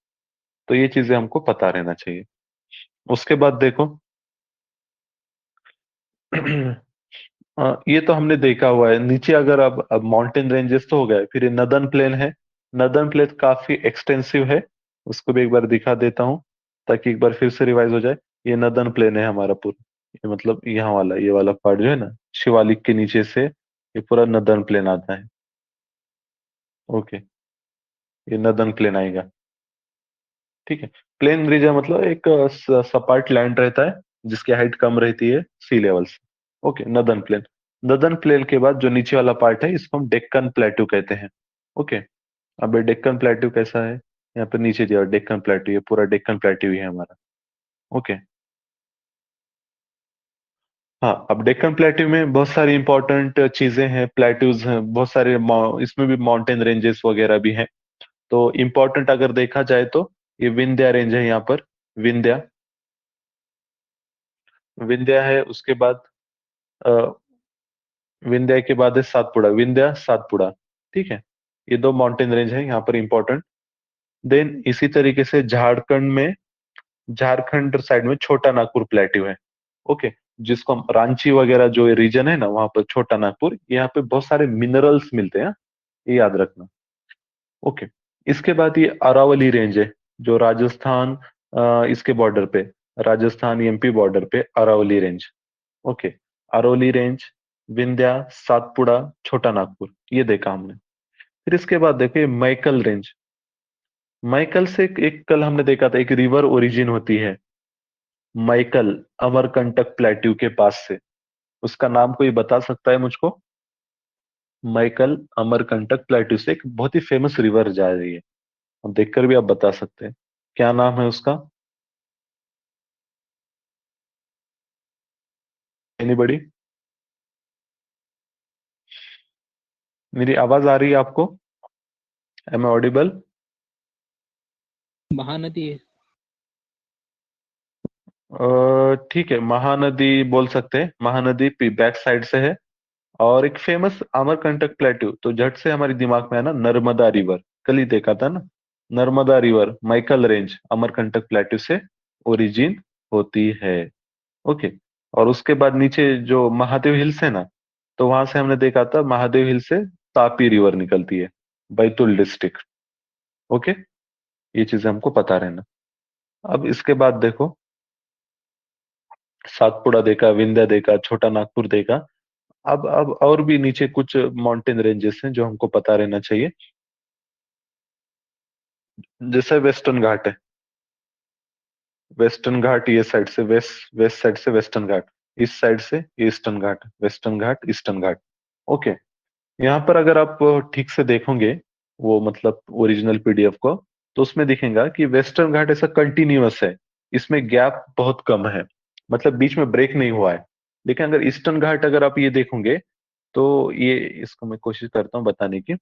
तो ये चीजें हमको पता रहना चाहिए। उसके बाद देखो ये तो हमने देखा हुआ है नीचे। अगर अब माउंटेन रेंजेस तो हो गए, फिर ये नदर्न प्लेन है। नदर्न प्लेन काफी एक्सटेंसिव है, उसको भी एक बार दिखा देता हूँ ताकि एक बार फिर से रिवाइज हो जाए। ये नदर्न प्लेन है हमारा पूरा, ये मतलब यहाँ वाला, ये वाला पार्ट जो है ना, शिवालिक के नीचे से ये पूरा नदर्न प्लेन आता है। ओके, ये नदर्न प्लेन आएगा। ठीक है। प्लेन रीजन मतलब एक सपाट लैंड रहता है जिसकी हाइट कम रहती है सी लेवल से। Okay, northern plane. Northern plane के बाद जो नीचे वाला पार्ट है इसको हम डेक्कन प्लेट्यू कहते हैं। ओके। अब ये डेक्कन प्लेट्यू कैसा है, यहाँ पे नीचे दिया डेक्कन प्लेट्यू, ये पूरा डेक्कन प्लेट्यू ही है हमारा। ओके। हाँ, अब डेक्कन प्लेट्यू में बहुत सारी इंपॉर्टेंट चीजें हैं, प्लेट्यूज हैं बहुत सारे, इसमें भी माउंटेन रेंजेस वगैरह भी हैं। तो इंपॉर्टेंट अगर देखा जाए तो ये विंध्या रेंज है यहाँ पर। विंध्या, विंध्या है। उसके बाद अ, विंध्या के बाद है सातपुड़ा, विंध्या सातपुड़ा। ठीक है, ये दो माउंटेन रेंज है यहाँ पर इंपॉर्टेंट। देन इसी तरीके से झारखंड में, झारखंड साइड में छोटा नागपुर प्लेट्यू है। ओके, जिसको हम रांची वगैरह जो रीजन है ना, वहां पर छोटा नागपुर, यहाँ पे बहुत सारे मिनरल्स मिलते हैं, ये याद रखना। ओके। इसके बाद ये अरावली रेंज है जो राजस्थान, इसके बॉर्डर पे, राजस्थान एमपी बॉर्डर पे Aravalli range. Okay. Aravalli range, Vindhya, Satpura, Chota Nagpur, ये देखा हमने। फिर इसके बाद देखिए मैकल रेंज। मैकल से एक कल हमने देखा था एक रिवर ओरिजिन होती है, मैकल, अमरकंटक प्लेट्यू के पास से। उसका नाम कोई बता सकता है मुझको? मैकल अमरकंटक प्लेट्यू से एक बहुत ही फेमस रिवर जा रही है, अब देखकर भी आप बता सकते हैं क्या नाम है उसका। एनीबडी? मेरी आवाज आ रही है आपको? M I Audible? महानदी है। ठीक है, महानदी बोल सकते हैं, महानदी बैक साइड से है। और एक फेमस अमरकंटक प्लेट्यू तो झट से हमारे दिमाग में है ना, नर्मदा रिवर, कल ही देखा था ना। Narmada river Maikal range Amarkantak plateau से ओरिजिन होती है। ओके। और उसके बाद नीचे जो महादेव हिल्स है ना, तो वहां से हमने देखा था महादेव हिल से तापी रिवर निकलती है, बैतूल डिस्ट्रिक्ट। ओके, ये चीजें हमको पता रहना। अब इसके बाद देखो, सातपुड़ा देखा, विंध्या देखा, छोटा नागपुर देखा। अब और भी नीचे कुछ माउंटेन रेंजेस हैं जो हमको पता रहना चाहिए। जैसे वेस्टर्न घाट है, वेस्टर्न घाट ये साइड से, वेस्ट वेस्ट साइड से वेस्टर्न घाट, इस साइड से ईस्टर्न घाट, वेस्टर्न घाट ईस्टर्न घाट। ओके। यहाँ पर अगर आप ठीक से देखोगे वो मतलब ओरिजिनल पीडीएफ को, तो उसमें दिखेगा कि वेस्टर्न घाट ऐसा कंटिन्यूअस है, इसमें गैप बहुत कम है, मतलब बीच में ब्रेक नहीं हुआ है। लेकिन अगर ईस्टर्न घाट अगर आप ये देखोगे तो ये, इसको मैं कोशिश करता हूँ बताने की।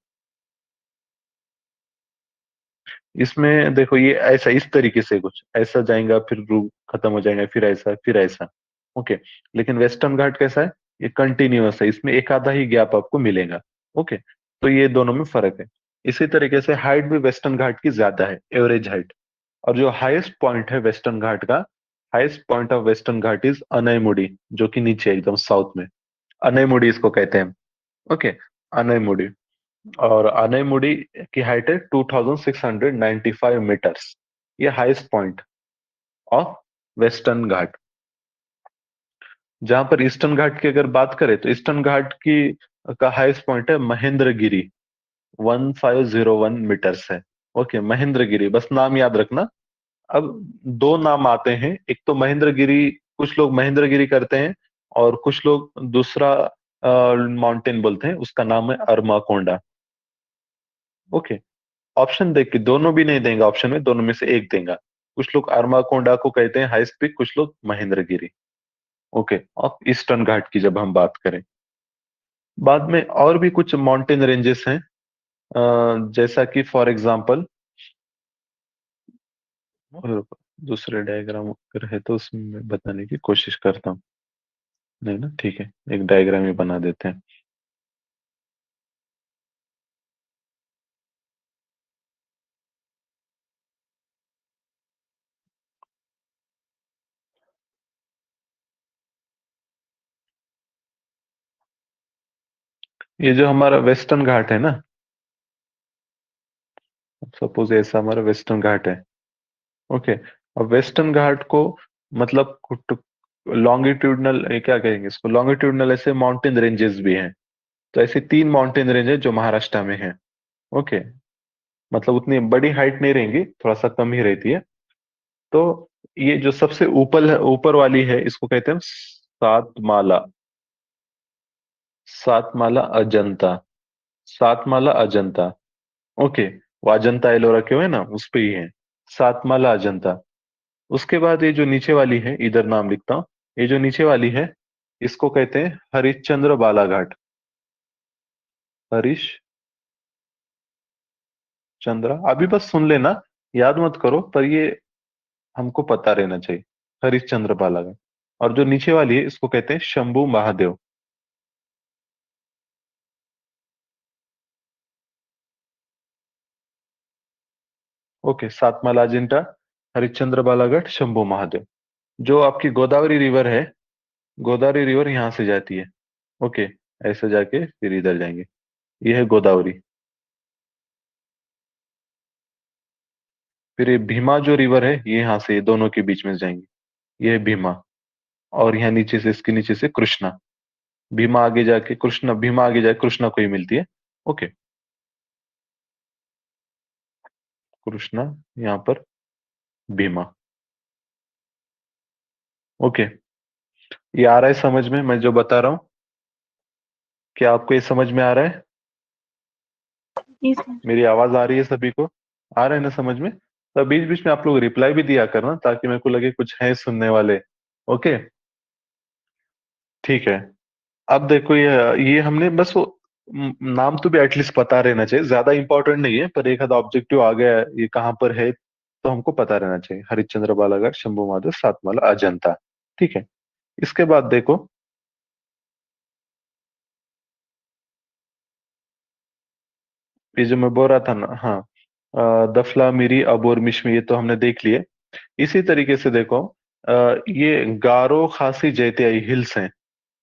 इसमें देखो ये ऐसा इस तरीके से कुछ ऐसा जाएगा, फिर रूट खत्म हो जाएगा, फिर ऐसा फिर ऐसा। ओके। लेकिन वेस्टर्न घाट कैसा है, ये कंटिन्यूअस है, इसमें एक आधा ही गैप आपको मिलेगा। ओके, तो ये दोनों में फर्क है। इसी तरीके से हाइट भी वेस्टर्न घाट की ज्यादा है, एवरेज हाइट। और जो हाईएस्ट पॉइंट है वेस्टर्न घाट का, highest point of western ghat is Anamudi, जो कि नीचे एकदम साउथ में, अनैमुडी इसको कहते हैं। ओके, अनैमुडी। और अनैमुडी की हाइट है 2695 मीटर्स, ये हाईएस्ट पॉइंट ऑफ वेस्टर्न घाट। जहां पर ईस्टर्न घाट की अगर बात करें तो ईस्टर्न घाट की का हाईएस्ट पॉइंट है महेंद्रगिरी, 1501 मीटर्स है। ओके, महेंद्रगिरी, बस नाम याद रखना। अब दो नाम आते हैं, एक तो महेंद्रगिरी, कुछ लोग महेंद्रगिरी करते हैं, और कुछ लोग दूसरा माउंटेन बोलते हैं, उसका नाम है अरमाकोंडा। ओके। ऑप्शन देख के दोनों भी नहीं देंगे, ऑप्शन में दोनों में से एक देगा। कुछ लोग अरमाकोंडा को कहते हैं हाईएस्ट पीक, कुछ लोग महेंद्रगिरी। ओके, अब ईस्टर्न घाट की जब हम बात करें, बाद में और भी कुछ माउंटेन रेंजेस हैं, जैसा कि फॉर एग्जांपल, और दूसरे डायग्राम अगर है तो उसमें मैं बताने की कोशिश करता हूँ। नहीं ना, ठीक है, एक डायग्राम ही बना देते हैं। ये जो हमारा वेस्टर्न घाट है ना, सपोज ऐसा हमारा वेस्टर्न घाट है। ओके। अब वेस्टर्न घाट को मतलब लॉन्गिट्यूडनल, क्या कहेंगे इसको, लॉन्गिट्यूडनल ऐसे माउंटेन रेंजेस भी हैं। तो ऐसे 3 माउंटेन रेंज है जो महाराष्ट्र में है। ओके। मतलब उतनी बड़ी हाइट नहीं रहेंगी, थोड़ा सा कम ही रहती है। तो ये जो सबसे ऊपर ऊपर वाली है इसको कहते हैं सातमाला। सातमाला अजंता। सातमाला अजंता। ओके। वो अजंता एलोरा क्यों है ना, उस पे ही है। सातमाला अजंता। उसके बाद ये जो नीचे वाली है, इधर नाम लिखता हूँ। ये जो नीचे वाली है इसको कहते हैं हरिश्चंद्र बालाघाट। हरीश चंद्रा, अभी बस सुन लेना, याद मत करो, पर ये हमको पता रहना चाहिए। हरिश्चंद्र बालाघाट। और जो नीचे वाली है इसको कहते हैं शंभू महादेव। ओके। सातमाला अजिंठा, हरिश्चंद्र बालाघाट, शंभू महादेव। जो आपकी गोदावरी रिवर है, गोदावरी रिवर यहाँ से जाती है। ओके। ऐसे जाके फिर इधर जाएंगे। ये है गोदावरी। फिर ये भीमा जो रिवर है ये यहाँ से, ये दोनों के बीच में जाएंगे। ये है भीमा। और यहाँ नीचे से, इसके नीचे से कृष्णा। भीमा आगे जाके कृष्णा, भीमा आगे जाके कृष्णा को ही मिलती है। ओके। कृष्णा, यहाँ पर भीमा। ओके। ये आ रहा है समझ में मैं जो बता रहा हूँ? क्या आपको ये समझ में आ रहा है? जी सर। मेरी आवाज आ रही है सभी को? आ रहा है ना समझ में? तो बीच बीच में आप लोग रिप्लाई भी दिया करना ताकि मेरे को लगे कुछ है सुनने वाले। ओके। ठीक है। अब देखो ये हमने बस वो नाम तो भी एटलीस्ट पता रहना चाहिए, ज्यादा इंपॉर्टेंट नहीं है, पर एक आधा ऑब्जेक्टिव आ गया है, ये कहाँ पर है तो हमको पता रहना चाहिए। हरिश्चंद्र बालाघाट, शंभू महादेव, सातमाला, अजंता। ठीक है। इसके बाद देखो, ये जो मैं बोल रहा था ना, हाँ, दफला मिरी अबोर मिश्मी, ये तो हमने देख लिए। इसी तरीके से देखो, ये गारो खासी जैतियाई हिल्स हैं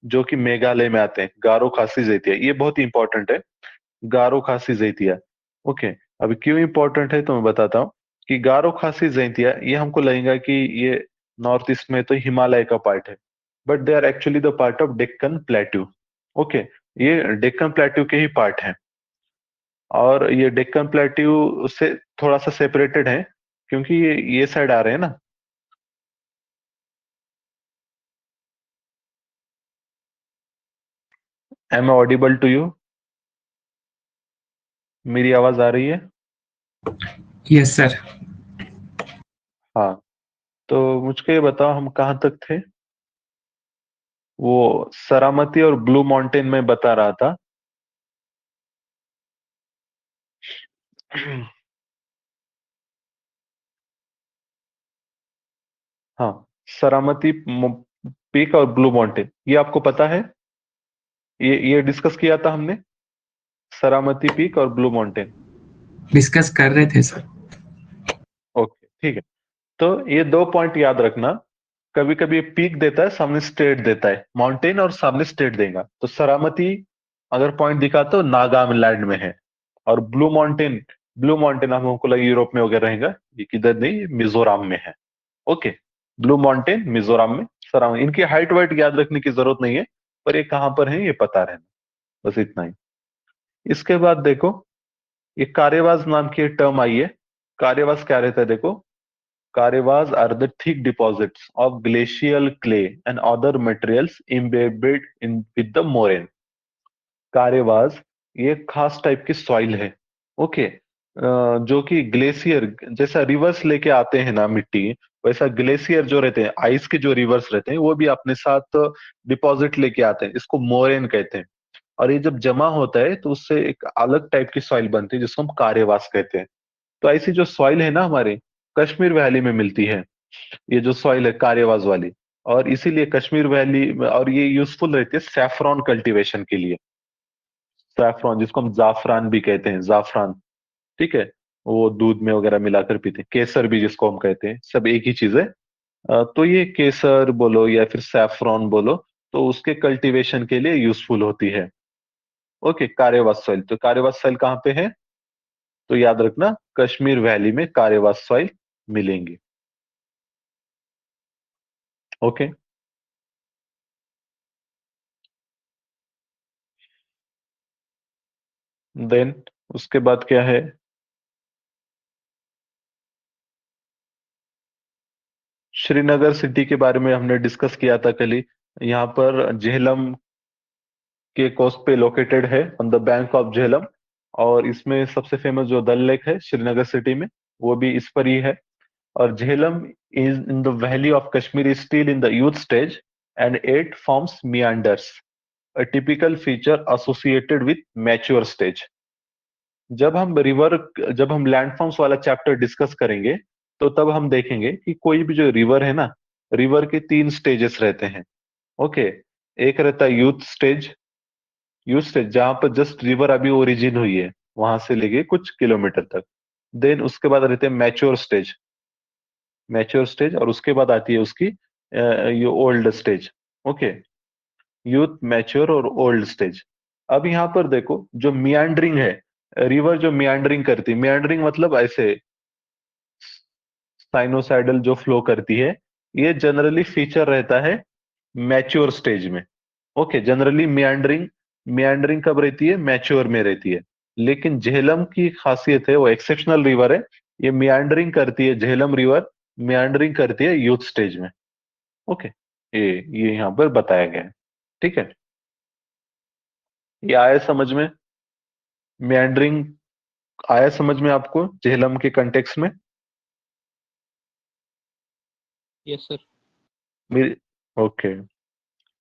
जो कि मेघालय में आते हैं। गारो खासी जैतिया ये बहुत इंपॉर्टेंट है। गारो खासी जैतिया। ओके। अभी क्यों इंपॉर्टेंट है तो मैं बताता हूँ कि गारो खासी जैतिया ये हमको लगेगा कि ये नॉर्थ ईस्ट में तो हिमालय का पार्ट है, but they are actually the part of Deccan plateau. Okay. ये डेक्कन प्लेट्यू के ही पार्ट है। और ये डेक्कन प्लेट्यू से थोड़ा सा सेपरेटेड है क्योंकि ये साइड आ रहे हैं ना। Am I audible to you? मेरी आवाज आ रही है? Yes sir. हाँ। तो मुझको ये बताओ हम कहाँ तक थे? वो सरामती और ब्लू माउंटेन में बता रहा था। हाँ। सरामती पीक और ब्लू माउंटेन ये आपको पता है? ये डिस्कस किया था हमने, सरामती पीक और ब्लू माउंटेन। डिस्कस कर रहे थे सर। ओके। ठीक है। तो ये 2 पॉइंट याद रखना। कभी कभी पीक देता है, सामने स्टेट देता है, माउंटेन और सामने स्टेट देगा। तो सरामती अगर पॉइंट दिखा तो नागालैंड में है। और ब्लू माउंटेन, ब्लू माउंटेन हम हमको लगा यूरोप में वगैरह रहेगा, ये किधर नहीं, ये मिजोरम में है। ओके। ब्लू माउंटेन मिजोरम में। सराउंड इनकी हाइट वाइट याद रखने की जरूरत नहीं है, पर ये कहां पर है ये पता रहना, बस इतना ही। इसके बाद देखो, ये कार्यवाज नाम की टर्म आई है। कार्यवाज क्या रहता है देखो, karewas are the thick deposits of glacial clay and other materials embedded in with the moraine. Karewas ये खास टाइप की सॉइल है। ओके। जो कि ग्लेशियर जैसा रिवर्स लेके आते हैं ना मिट्टी, वैसा ग्लेशियर जो रहते हैं, आइस के जो रिवर्स रहते हैं, वो भी अपने साथ डिपॉजिट लेके आते हैं। इसको मोरेन कहते हैं। और ये जब जमा होता है तो उससे एक अलग टाइप की सॉइल बनती है जिसको हम कार्यवास कहते हैं। तो ऐसी जो सॉइल है ना हमारे कश्मीर वैली में मिलती है, ये जो सॉइल है कार्यवास वाली। और इसीलिए कश्मीर वैली और ये यूजफुल रहती है सैफरॉन कल्टीवेशन के लिए। सैफरॉन जिसको हम जाफरान भी कहते हैं, जाफरान। ठीक है। वो दूध में वगैरह मिलाकर पीते हैं। केसर भी जिसको हम कहते हैं, सब एक ही चीज है। तो ये केसर बोलो या फिर सैफरॉन बोलो, तो उसके कल्टीवेशन के लिए यूजफुल होती है। ओके, कार्यवास सॉइल, तो कार्यवास सॉइल कहाँ पे है? तो याद रखना, कश्मीर वैली में कार्यवास सॉइल मिलेंगे। ओके, देन उसके बाद क्या है? श्रीनगर सिटी के बारे में हमने डिस्कस किया था कल ही। यहाँ पर झेलम के कोस्ट पे लोकेटेड है, on the bank of Jhelum. और इसमें सबसे फेमस जो दल लेक है श्रीनगर सिटी में, वो भी इस पर ही है। और Jhelum is in the valley of Kashmir, is still in the youth stage and it forms मियांडर्स, a typical feature associated with mature stage। जब हम लैंडफॉर्म्स वाला चैप्टर डिस्कस करेंगे, तो तब हम देखेंगे कि कोई भी जो रिवर है ना, रिवर के 3 स्टेजेस रहते हैं। ओके, एक रहता है यूथ स्टेज, जहां पर जस्ट रिवर अभी ओरिजिन हुई है, वहां से लेके कुछ किलोमीटर तक। देन उसके बाद रहते हैं मैच्योर स्टेज, और उसके बाद आती है उसकी ये old stage. Okay, youth, mature और ओल्ड स्टेज। अब यहाँ पर देखो, जो मियांडरिंग है, रिवर जो मियांडरिंग करती है, मियांडरिंग मतलब ऐसे साइनोसाइडल जो फ्लो करती है, ये जनरली फीचर रहता है मैच्योर स्टेज में। ओके, जनरली मियांडरिंग मियांडरिंग कब रहती है? मैच्योर में रहती है। लेकिन झेलम की खासियत है, वो एक्सेप्शनल रिवर है, ये मियांडरिंग करती है, झेलम रिवर मियांडरिंग करती है यूथ स्टेज में। ओके, ये यहाँ पर बताया गया है। ठीक है, ये आया समझ में? मियांडरिंग आया समझ में आपको झेलम के कंटेक्स्ट में? Yes, sir. मेरी ओके,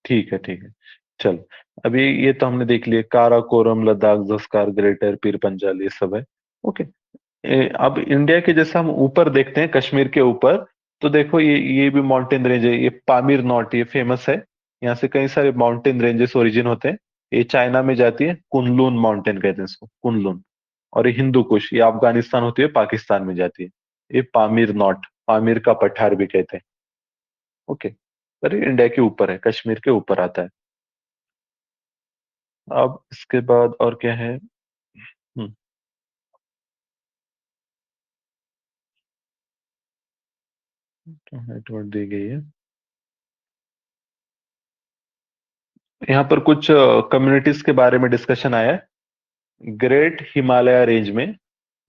ठीक है, ठीक है। चल, अभी ये तो हमने देख लिया, काराकोरम, लद्दाख, जस्कार, ग्रेटर पीर पंजाल, ये सब है। ओके, अब इंडिया के जैसे हम ऊपर देखते हैं, कश्मीर के ऊपर, तो देखो ये भी माउंटेन रेंज है, ये पामीर नॉट, ये फेमस है। यहाँ से कई सारे माउंटेन रेंजेस ओरिजिन होते हैं। ये चाइना में जाती है, कुनलुन माउंटेन कहते हैं इसको, कुनलुन। और ये हिंदू कुश, ये अफगानिस्तान होती है, पाकिस्तान में जाती है। ये पामीर नॉट, पामीर का पठार भी कहते हैं। ओके, पर ये इंडिया के ऊपर है, कश्मीर के ऊपर आता है। अब इसके बाद और क्या है? हाइट वर्ड दी गई है। यहाँ पर कुछ कम्युनिटीज के बारे में डिस्कशन आया है। ग्रेट हिमालय रेंज में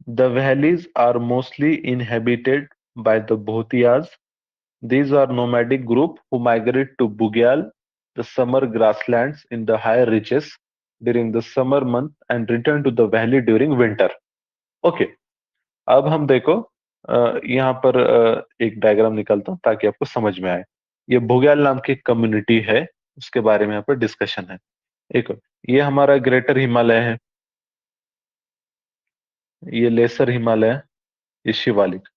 the valleys are mostly inhabited by the Bhotiyas. These are nomadic group who migrate to Bugyal, the summer grasslands in the higher reaches during the summer month and return to the valley during winter। Okay, अब हम देखो, यहाँ पर एक diagram निकालता हूँ ताकि आपको समझ में आए। ये बुग्याल नाम की कम्युनिटी है, उसके बारे में यहाँ पर डिस्कशन है। एक, ये हमारा ग्रेटर हिमालय है, ये लेसर हिमालय, ये शिवालिक।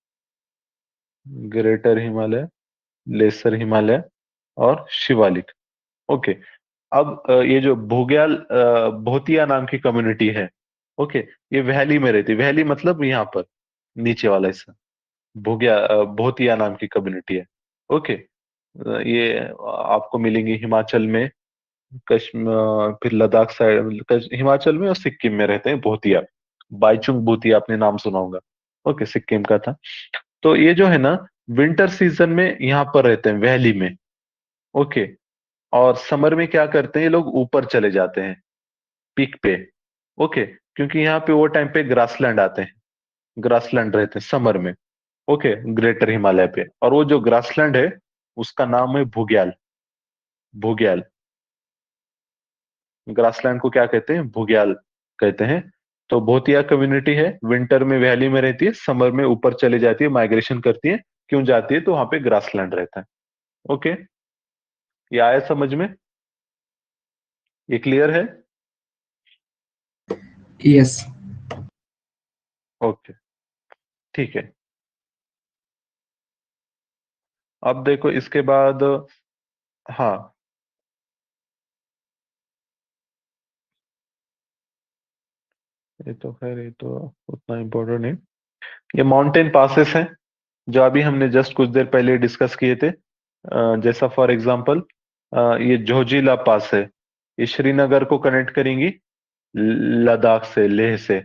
ग्रेटर हिमालय, लेसर हिमालय और शिवालिक। ओके, अब ये जो भोग्याल भोतिया नाम की कम्युनिटी है, ओके, ये वैली में रहती है। वैली मतलब यहाँ पर नीचे वाला हिस्सा, भोतिया नाम की कम्युनिटी है। ओके, ये आपको मिलेंगी हिमाचल में, कश्मीर, फिर लद्दाख साइड, हिमाचल में और सिक्किम में रहते हैं भोतिया। बाईचुंग भूतिया आपने नाम सुना होगा। ओके, सिक्किम का था। तो ये जो है ना, विंटर सीजन में यहाँ पर रहते हैं वैली में। ओके, और समर में क्या करते हैं, ये लोग ऊपर चले जाते हैं पीक पे। ओके, क्योंकि यहाँ पे वो टाइम पे ग्रासलैंड आते हैं, ग्रासलैंड रहते हैं समर में। ओके, ग्रेटर हिमालय पे, और वो जो ग्रासलैंड है उसका नाम है भुग्याल। भुग्याल, ग्रासलैंड को क्या कहते हैं? भुग्याल कहते हैं। तो भोतिया कम्युनिटी है, विंटर में वैली में रहती है, समर में ऊपर चले जाती है, माइग्रेशन करती है। क्यों जाती है? तो वहां पे ग्रासलैंड रहता है। ओके, ये आया समझ में? ये क्लियर है? यस। ओके, ठीक है। अब देखो इसके बाद, हाँ, ये तो खैर, ये तो उतना इम्पोर्टेंट नहीं। ये माउंटेन पासेस हैं, जो अभी हमने जस्ट कुछ देर पहले डिस्कस किए थे। जैसा फॉर एग्जांपल, ये जोजिला पास है, ये श्रीनगर को कनेक्ट करेंगी लद्दाख से, लेह से।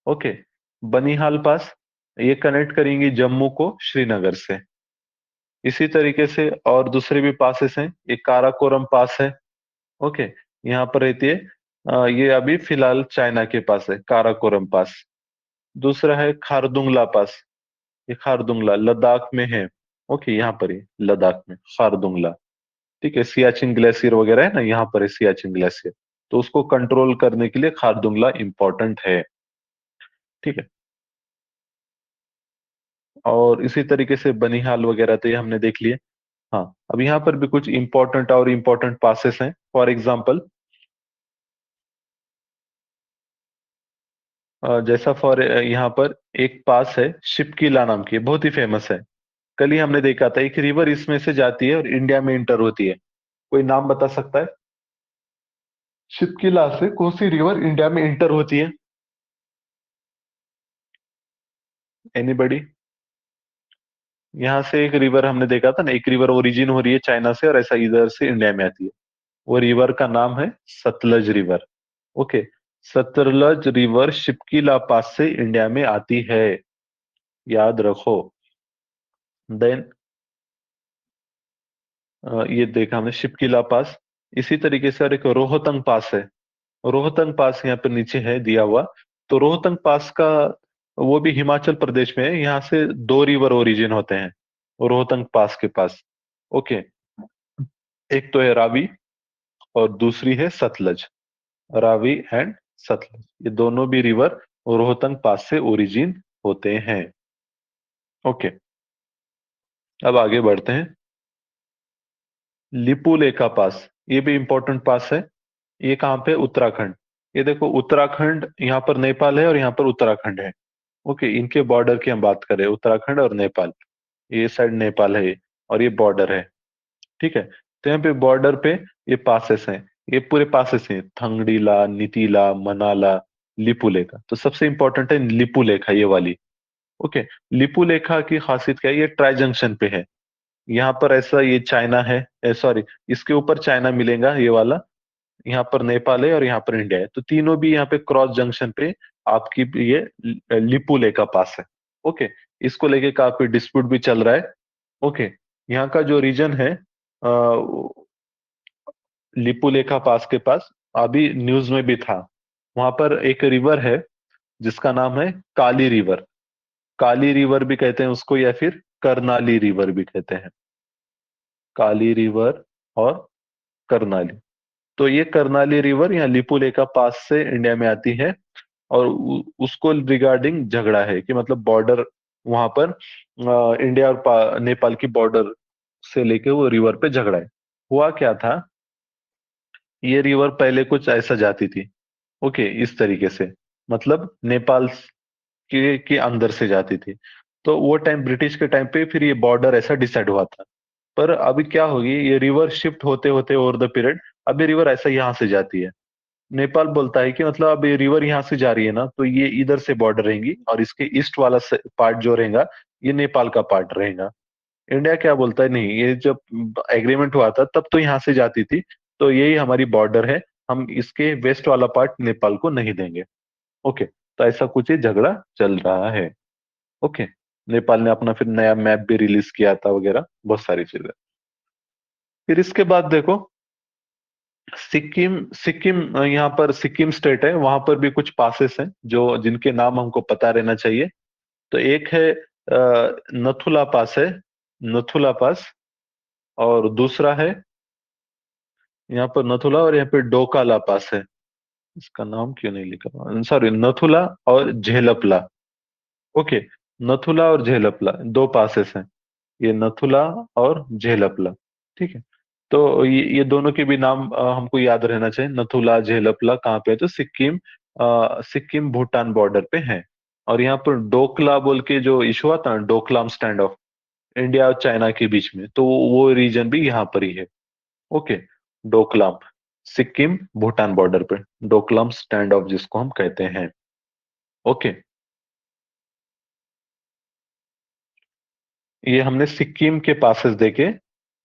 ओके, बनिहाल पास ये कनेक्ट करेंगी जम्मू को श्रीनगर से। इसी तरीके से और दूसरे भी पासेस हैं, ये काराकोरम पास है। ओके, यहाँ पर रहती है, ये अभी फिलहाल चाइना के पास है, काराकोरम पास। दूसरा है खारदुंगला पास, ये खारदुंगला लद्दाख में है। ओके, यहाँ पर ही लद्दाख में खारदुंगला। ठीक है, सियाचिन ग्लेशियर वगैरह है ना, यहाँ पर है सियाचिन ग्लेशियर। तो उसको कंट्रोल करने के लिए खारदुंगला इंपॉर्टेंट है। ठीक है, और इसी तरीके से बनिहाल वगैरह तो ये हमने देख लिए। हाँ, अब यहाँ पर भी कुछ इंपॉर्टेंट और इंपॉर्टेंट पासेस हैं। फॉर एग्जाम्पल, जैसा फॉर यहाँ पर एक पास है शिपकीला नाम की, बहुत ही फेमस है। कल ही हमने देखा था, एक रिवर इसमें से जाती है और इंडिया में इंटर होती है। कोई नाम बता सकता है? शिपकीला से कौन सी रिवर इंडिया में इंटर होती है? एनीबडी? यहाँ से एक रिवर हमने देखा था ना, एक रिवर ओरिजिन हो रही है चाइना से और ऐसा इधर से इंडिया में आती है। वो रिवर का नाम है Satluj river. Okay, Satluj river Shipkila pass से इंडिया में आती है, याद रखो। देन ये देखा हमने शिपकीला पास। इसी तरीके से और एक रोहतंग पास है। रोहतंग पास यहाँ पे नीचे है दिया हुआ। तो रोहतंग पास का, वो भी हिमाचल प्रदेश में है। यहाँ से दो रिवर ओरिजिन होते हैं रोहतंग पास के पास। ओके, एक तो है रावी और दूसरी है सतलज। रावी एंड सतलज, ये दोनों भी रिवर रोहतंग पास से ओरिजिन होते हैं। ओके, अब आगे बढ़ते हैं। लिपुलेखा पास, ये भी इंपॉर्टेंट पास है। ये कहाँ पे? उत्तराखंड। ये देखो, उत्तराखंड यहाँ पर नेपाल है और यहाँ पर उत्तराखंड है। ओके, इनके बॉर्डर की हम बात करें, उत्तराखंड और नेपाल। ये साइड नेपाल है और ये बॉर्डर है। ठीक है, तो यहाँ पे बॉर्डर पे ये पासेस हैं। ये पूरे पासेस हैं, थंगड़ीला, नीतीला, मनाला, लिपुलेखा। तो सबसे इंपॉर्टेंट है लिपुलेखा, ये वाली। ओके, लिपुलेखा की खासियत क्या है? ये ट्राई जंक्शन पे है। यहाँ पर ऐसा, ये चाइना है, सॉरी, इसके ऊपर चाइना मिलेगा ये वाला। यहाँ पर नेपाल है और यहाँ पर इंडिया है, तो तीनों भी यहाँ पे क्रॉस जंक्शन पे आपकी ये लिपुलेखा पास है। ओके, इसको लेके काफी डिस्प्यूट भी चल रहा है। ओके, यहाँ का जो रीजन है लिपुलेखा पास के पास, अभी न्यूज में भी था, वहां पर एक रिवर है जिसका नाम है काली रिवर। काली रिवर भी कहते हैं उसको, या फिर करनाली रिवर भी कहते हैं। काली रिवर और करनाली। तो ये करनाली रिवर यहाँ लिपुलेखा पास से इंडिया में आती है। और उसको रिगार्डिंग झगड़ा है कि मतलब बॉर्डर वहां पर इंडिया और नेपाल की बॉर्डर से लेके वो रिवर पे झगड़ा है। हुआ क्या था, ये रिवर पहले कुछ ऐसा जाती थी। ओके, इस तरीके से, मतलब नेपाल के अंदर से जाती थी। तो वो टाइम, ब्रिटिश के टाइम पे फिर ये बॉर्डर ऐसा डिसाइड हुआ था। पर अभी क्या होगी, ये रिवर शिफ्ट होते होते ओवर द पीरियड, अभी रिवर ऐसा यहाँ से जाती है। नेपाल बोलता है कि मतलब अब ये रिवर यहाँ से जा रही है ना, तो ये इधर से बॉर्डर रहेंगी और इसके ईस्ट वाला पार्ट जो रहेगा ये नेपाल का पार्ट रहेगा। इंडिया क्या बोलता है, नहीं, ये जब एग्रीमेंट हुआ था तब तो यहाँ से जाती थी, तो यही हमारी बॉर्डर है, हम इसके वेस्ट वाला पार्ट नेपाल को नहीं देंगे। ओके, तो ऐसा कुछ ये झगड़ा चल रहा है। ओके, नेपाल ने अपना फिर नया मैप भी रिलीज किया था वगैरह, बहुत सारी चीजें। फिर इसके बाद देखो, सिक्किम सिक्किम यहाँ पर सिक्किम स्टेट है, वहां पर भी कुछ पासेस हैं जो जिनके नाम हमको पता रहना चाहिए। तो एक है नथुला पास है, नथुला पास। और दूसरा है यहाँ पर नथुला, और यहाँ पे डोकाला पास है। इसका नाम क्यों नहीं लिखा, सॉरी, नथुला और झेलपला। ओके, नथुला और झेलपला दो पासेस हैं, ये नथुला और झेलपला। ठीक है, तो ये दोनों के भी नाम हमको याद रहना चाहिए। नथुला, झेलपला कहाँ पे है? तो सिक्किम, सिक्किम भूटान बॉर्डर पे है। और यहाँ पर डोकला बोल के जो इशू हुआ था, डोकलाम स्टैंड ऑफ, इंडिया और चाइना के बीच में, तो वो रीजन भी यहाँ पर ही है। ओके, डोकलाम, सिक्किम भूटान बॉर्डर पे डोकलाम स्टैंड ऑफ जिसको हम कहते हैं। ओके, ये हमने सिक्किम के पासेस देखे।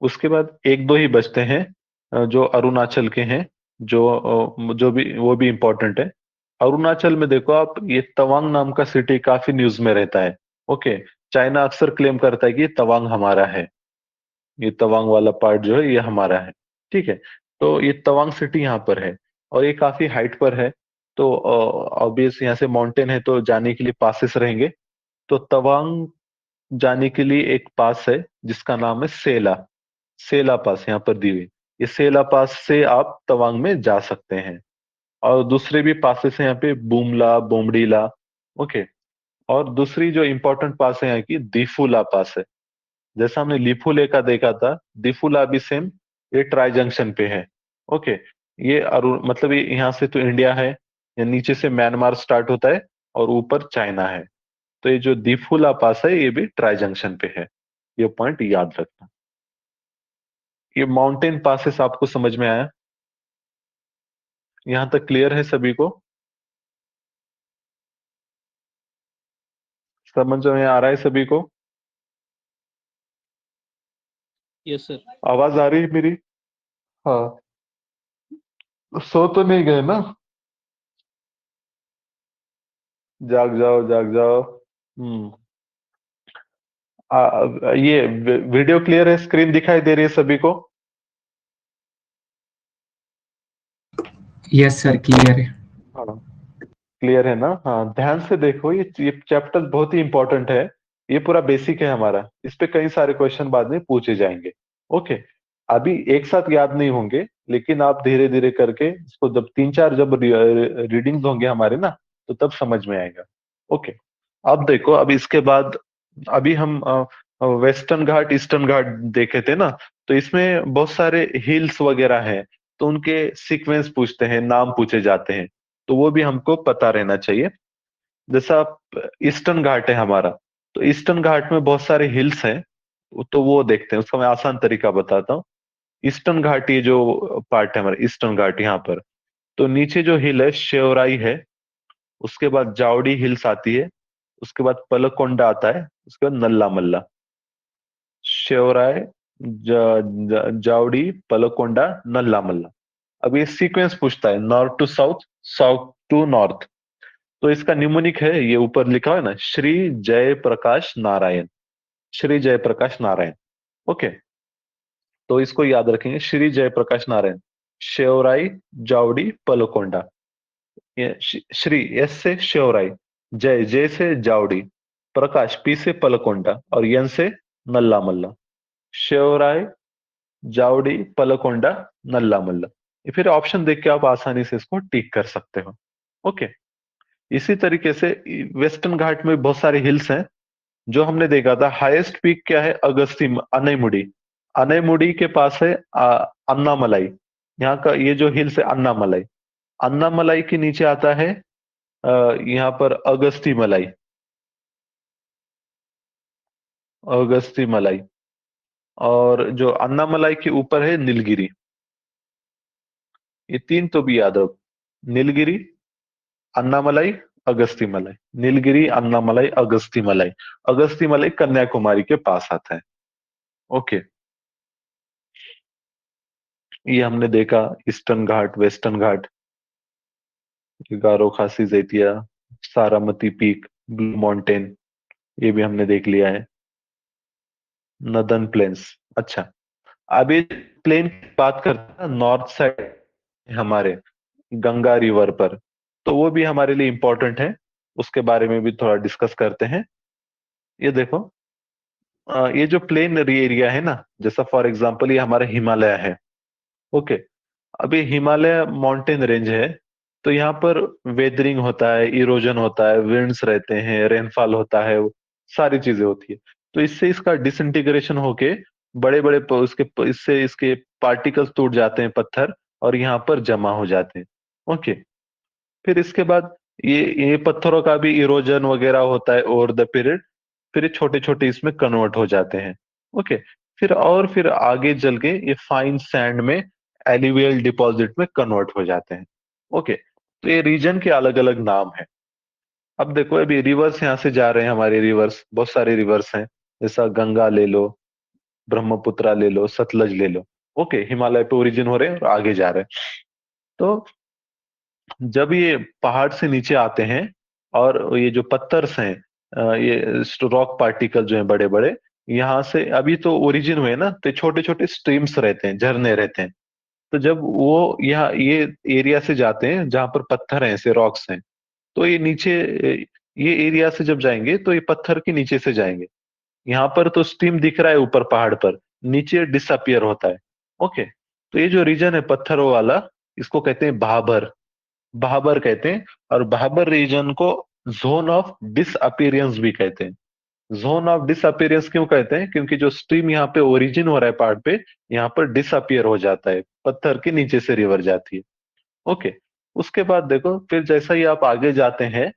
उसके बाद एक दो ही बचते हैं जो अरुणाचल के हैं, जो जो भी वो भी इम्पोर्टेंट है। अरुणाचल में देखो आप, ये तवांग नाम का सिटी काफी न्यूज में रहता है। ओके, चाइना अक्सर क्लेम करता है कि ये तवांग हमारा है, ये तवांग वाला पार्ट जो है ये हमारा है। ठीक है, तो ये तवांग सिटी यहाँ पर है और ये काफी हाइट पर है। तो ऑब्वियस यहाँ से माउंटेन है तो जाने के लिए पासेस रहेंगे। तो तवांग जाने के लिए एक पास है जिसका नाम है सेला। सेला पास यहाँ पर दी हुई, ये सेला पास से आप तवांग में जा सकते हैं। और दूसरे भी पासेस हैं यहाँ पे, बुमला, बोमडीला। ओके, और दूसरी जो इंपॉर्टेंट पास है यहाँ की, दीफूला पास है। जैसा हमने लिपुले का देखा था, दिफुला भी सेम, ये ट्राई जंक्शन पे है। ओके, ये मतलब ये यहाँ से तो इंडिया है, ये नीचे से म्यांमार स्टार्ट होता है और ऊपर चाइना है। तो ये जो दिफुला पास है ये भी ट्राई जंक्शन पे है, ये पॉइंट याद रखना। ये माउंटेन पासेस आपको समझ में आया? यहां तक क्लियर है सभी को? समझ में आ रहा है सभी को? Yes, sir. आवाज आ रही है मेरी? हाँ, सो तो नहीं गए ना? जाग जाओ, जाग जाओ। हम्म। ये वीडियो क्लियर है? स्क्रीन दिखाई दे रही है सभी को? यस सर, क्लियर है। हाँ, क्लियर है ना? हाँ, ध्यान से देखो, ये चैप्टर बहुत ही इंपॉर्टेंट है। ये पूरा बेसिक है हमारा, इस पे कई सारे क्वेश्चन बाद में पूछे जाएंगे। ओके, अभी एक साथ याद नहीं होंगे, लेकिन आप धीरे धीरे करके इसको जब तीन चार जब रीडिंग्स होंगे हमारे ना, तो तब समझ में आएगा। ओके, अब देखो, अब इसके बाद अभी हम वेस्टर्न घाट ईस्टर्न घाट देखे थे ना, तो इसमें बहुत सारे हिल्स वगैरह हैं, तो उनके सीक्वेंस पूछते हैं, नाम पूछे जाते हैं, तो वो भी हमको पता रहना चाहिए। जैसा ईस्टर्न घाट है हमारा, तो ईस्टर्न घाट में बहुत सारे हिल्स हैं, तो वो देखते हैं, उसका मैं आसान तरीका बताता हूँ। ईस्टर्न घाट, ये जो पार्ट है हमारा ईस्टर्न घाट, यहाँ पर तो नीचे जो हिल है शेवराई है, उसके बाद जावड़ी हिल्स आती है, उसके बाद पलकोंडा आता है, उसके बाद नल्ला मल्ला। शेवराय, जावड़ी, पलकोंडा, नल्ला मल्ला। अब ये सीक्वेंस पूछता है north to south, south to north. तो इसका निमोनिक है, ये ऊपर लिखा है ना, श्री जय प्रकाश नारायण। श्री जय प्रकाश नारायण। ओके, तो इसको याद रखेंगे, श्री जय प्रकाश नारायण, शेवराई, जावड़ी, पलकोंडा। ये श्री एस से शेवराई, जय जय से जावड़ी, प्रकाश पी से पलकोंडा और यन से नल्ला मल्ला। शेवराय, जावड़ी, पलकोंडा, नल्ला मल्ला। ये फिर ऑप्शन देख के आप आसानी से इसको टिक कर सकते हो। ओके, इसी तरीके से वेस्टर्न घाट में बहुत सारे हिल्स हैं। जो हमने देखा था, हाईएस्ट पीक क्या है? अगस्ती, अनईमुडी। अनईमुडी के पास है अन्नामलाई। यहाँ का ये जो हिल्स है अन्नामलाई, अन्नामलाई के नीचे आता है यहाँ पर अगस्ती मलाई। अगस्ती मलाई, और जो अन्नामलाई के ऊपर है नीलगिरी। ये तीन तो भी याद रखो, नीलगिरी, अन्नामलाई, अगस्ती मलाई। नीलगिरी, अन्नामलाई, अगस्ती मलाई। अगस्ती मलाई कन्याकुमारी के पास आता है। ओके, ये हमने देखा ईस्टर्न घाट, western Ghat, Garo Khasi Jaintia, Saramati peak, blue mountain, ये भी हमने देख लिया है। Northern plains. अच्छा, अभी प्लेन की बात करते हैं नॉर्थ साइड हमारे, गंगा रिवर पर, तो वो भी हमारे लिए इंपॉर्टेंट है, उसके बारे में भी थोड़ा डिस्कस करते हैं। ये देखो, ये जो प्लेन एरिया है ना, जैसा फॉर एग्जांपल ये हमारा हिमालय है। ओके, अभी हिमालय माउंटेन रेंज है, तो यहाँ पर वेदरिंग होता है, इरोजन होता है, विंड्स रहते हैं, रेनफॉल होता है, सारी चीजें होती है। तो इससे इसका डिसइंटीग्रेशन होके बड़े बड़े इससे इसके पार्टिकल्स टूट जाते हैं, पत्थर, और यहाँ पर जमा हो जाते हैं। ओके, फिर इसके बाद ये पत्थरों का भी इरोजन वगैरह होता है ओवर द पीरियड, फिर ये छोटे छोटे इसमें कन्वर्ट हो जाते हैं। ओके, फिर आगे चल के ये फाइन सैंड में, एल्यूवियल डिपॉजिट में कन्वर्ट हो जाते हैं। ओके, तो ये रीजन के अलग अलग नाम है। अब देखो, अभी रिवर्स यहाँ से जा रहे हैं, हमारे रिवर्स बहुत सारे रिवर्स हैं, जैसा गंगा ले लो, ब्रह्मपुत्रा ले लो, सतलज ले लो। ओके, हिमालय पे ओरिजिन हो रहे हैं और आगे जा रहे हैं। तो जब ये पहाड़ से नीचे आते हैं और ये जो पत्थर्स हैं, ये रॉक पार्टिकल जो हैं बड़े बड़े, यहाँ से अभी तो ओरिजिन हुए ना, तो छोटे छोटे स्ट्रीम्स रहते हैं, झरने रहते हैं। तो जब वो यहाँ ये एरिया से जाते हैं जहां पर पत्थर हैं, ऐसे रॉक्स हैं, तो ये नीचे ये एरिया से जब जाएंगे तो ये पत्थर के नीचे से जाएंगे। यहाँ पर तो स्ट्रीम दिख रहा है ऊपर पहाड़ पर, नीचे डिसअपियर होता है। ओके, तो ये जो रीजन है पत्थरों वाला, इसको कहते हैं भाबर, भाबर कहते हैं। और भाबर रीजन को जोन ऑफ डिसअपियरेंस भी कहते हैं। जोन ऑफ डिसअपियरेंस क्यों कहते हैं? क्योंकि जो स्ट्रीम यहाँ पे ओरिजिन हो रहा है पहाड़ पे, यहाँ पर डिसअपियर हो जाता है, पत्थर के नीचे से रिवर जाती है। ओके, उसके बाद देखो फिर जैसा ही आप आगे जाते हैं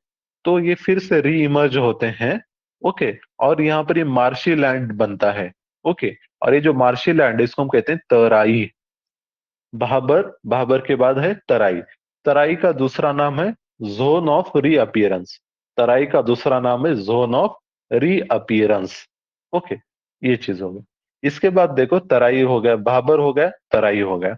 तो ये फिर से री इमर्ज होते हैं। ओके, और यहाँ पर ये मार्शी लैंड बनता है। ओके, और ये जो मार्शी लैंड है इसको हम कहते हैं तराई। भाबर, भाबर के बाद है तराई। तराई का दूसरा नाम है जोन ऑफ रीअपियरेंस। तराई का दूसरा नाम है जोन ऑफ रीअपियरेंस। ओके, ये चीज हो गई। इसके बाद देखो तराई हो गया, भाबर हो गया, तराई हो गया।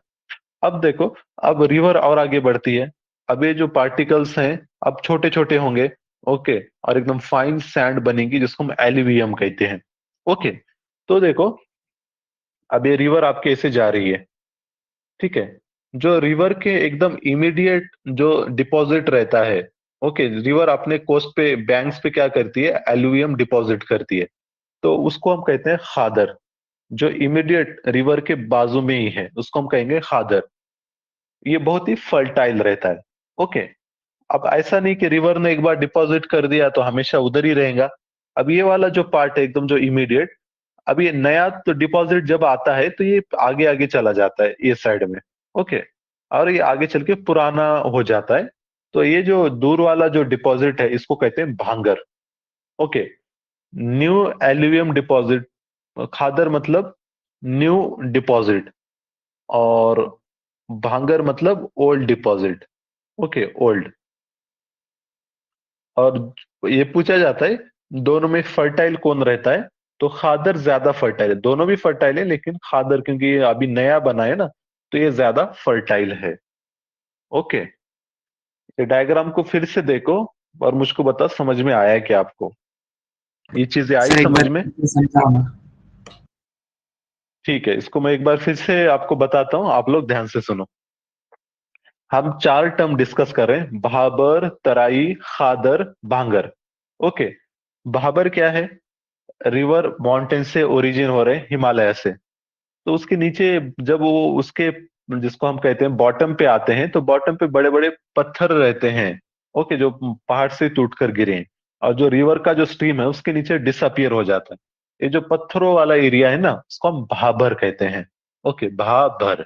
अब देखो, अब रिवर और आगे बढ़ती है। अब ये जो पार्टिकल्स हैं अब छोटे छोटे होंगे। ओके, और एकदम फाइन सैंड बनेगी जिसको हम एल्यूवियम कहते हैं। ओके, तो देखो अब ये रिवर आपके ऐसे जा रही है, ठीक है। जो रिवर के एकदम इमीडिएट जो डिपॉजिट रहता है, ओके, रिवर अपने कोस्ट पे बैंक्स पे क्या करती है, एल्यूवियम डिपॉजिट करती है। तो उसको हम कहते हैं खादर। जो इमीडिएट रिवर के बाजू में ही है उसको हम कहेंगे खादर। ये बहुत ही फर्टाइल रहता है। ओके, अब ऐसा नहीं कि रिवर ने एक बार डिपॉजिट कर दिया तो हमेशा उधर ही रहेगा। अब ये वाला जो पार्ट है एकदम जो इमीडिएट, अब ये नया तो डिपॉजिट जब आता है तो ये आगे आगे चला जाता है ये साइड में। ओके, और ये आगे चल के पुराना हो जाता है। तो ये जो दूर वाला जो डिपॉजिट है इसको कहते हैं भांगर। ओके, न्यू एल्यूवियम डिपॉजिट, खादर मतलब न्यू डिपॉजिट, और भांगर मतलब ओल्ड डिपॉजिट। Okay, old. और ये पूछा जाता है दोनों में फर्टाइल कौन रहता है, तो खादर ज्यादा फर्टाइल है। दोनों भी फर्टाइल है लेकिन खादर क्योंकि ये अभी नया बना है ना, तो ये ज्यादा फर्टाइल है। ओके, ये डायग्राम को फिर से देखो और मुझको बताओ समझ में आया है क्या आपको, ये चीजें आई सर एक समझ बार में? समझाओ। ठीक है, इसको मैं एक बार फिर से आपको बताता हूँ, आप लोग ध्यान से सुनो। हम चार टर्म डिस्कस कर रहे हैं, भाबर, तराई, खादर, भांगर। ओके, भाबर क्या है? रिवर माउंटेन से ओरिजिन हो रहे हैं, हिमालय से। तो उसके नीचे जब वो उसके जिसको हम कहते हैं बॉटम पे आते हैं तो बॉटम पे बड़े बड़े पत्थर रहते हैं। ओके, जो पहाड़ से टूट कर गिरे हैं। और जो रिवर का जो स्ट्रीम है उसके नीचे डिसअपियर हो जाता है। ये जो पत्थरों वाला एरिया है ना उसको हम भाबर कहते हैं। ओके, भाबर।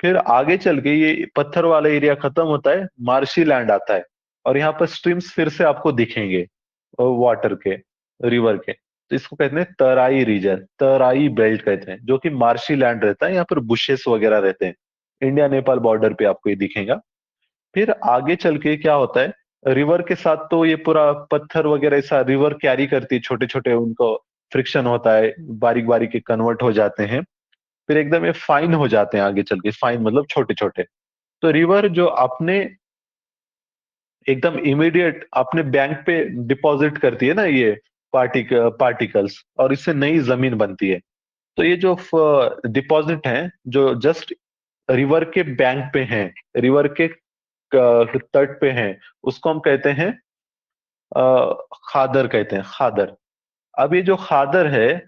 फिर आगे चल के ये पत्थर वाला एरिया खत्म होता है, मार्शी लैंड आता है। और यहाँ पर स्ट्रीम्स फिर से आपको दिखेंगे, वाटर के, रिवर के। तो इसको कहते हैं तराई रीजन, तराई बेल्ट कहते हैं, जो कि मार्शी लैंड रहता है, यहाँ पर बुशेस वगैरह रहते हैं। इंडिया नेपाल बॉर्डर पे आपको ये दिखेगा। फिर आगे चल के क्या होता है, रिवर के साथ तो ये पूरा पत्थर वगैरह ऐसा रिवर कैरी करती है, छोटे छोटे उनको फ्रिक्शन होता है, बारीक बारीक के कन्वर्ट हो जाते हैं। फिर एकदम ये फाइन हो जाते हैं आगे चल के, फाइन मतलब छोटे छोटे। तो रिवर जो अपने एकदम इमीडिएट अपने बैंक पे डिपॉजिट करती है ना ये पार्टिकल्स, और इससे नई जमीन बनती है। तो ये जो डिपॉजिट हैं जो जस्ट रिवर के बैंक पे हैं, रिवर के तट पे हैं, उसको हम कहते हैं खादर कहते हैं, खादर। अब ये जो खादर है,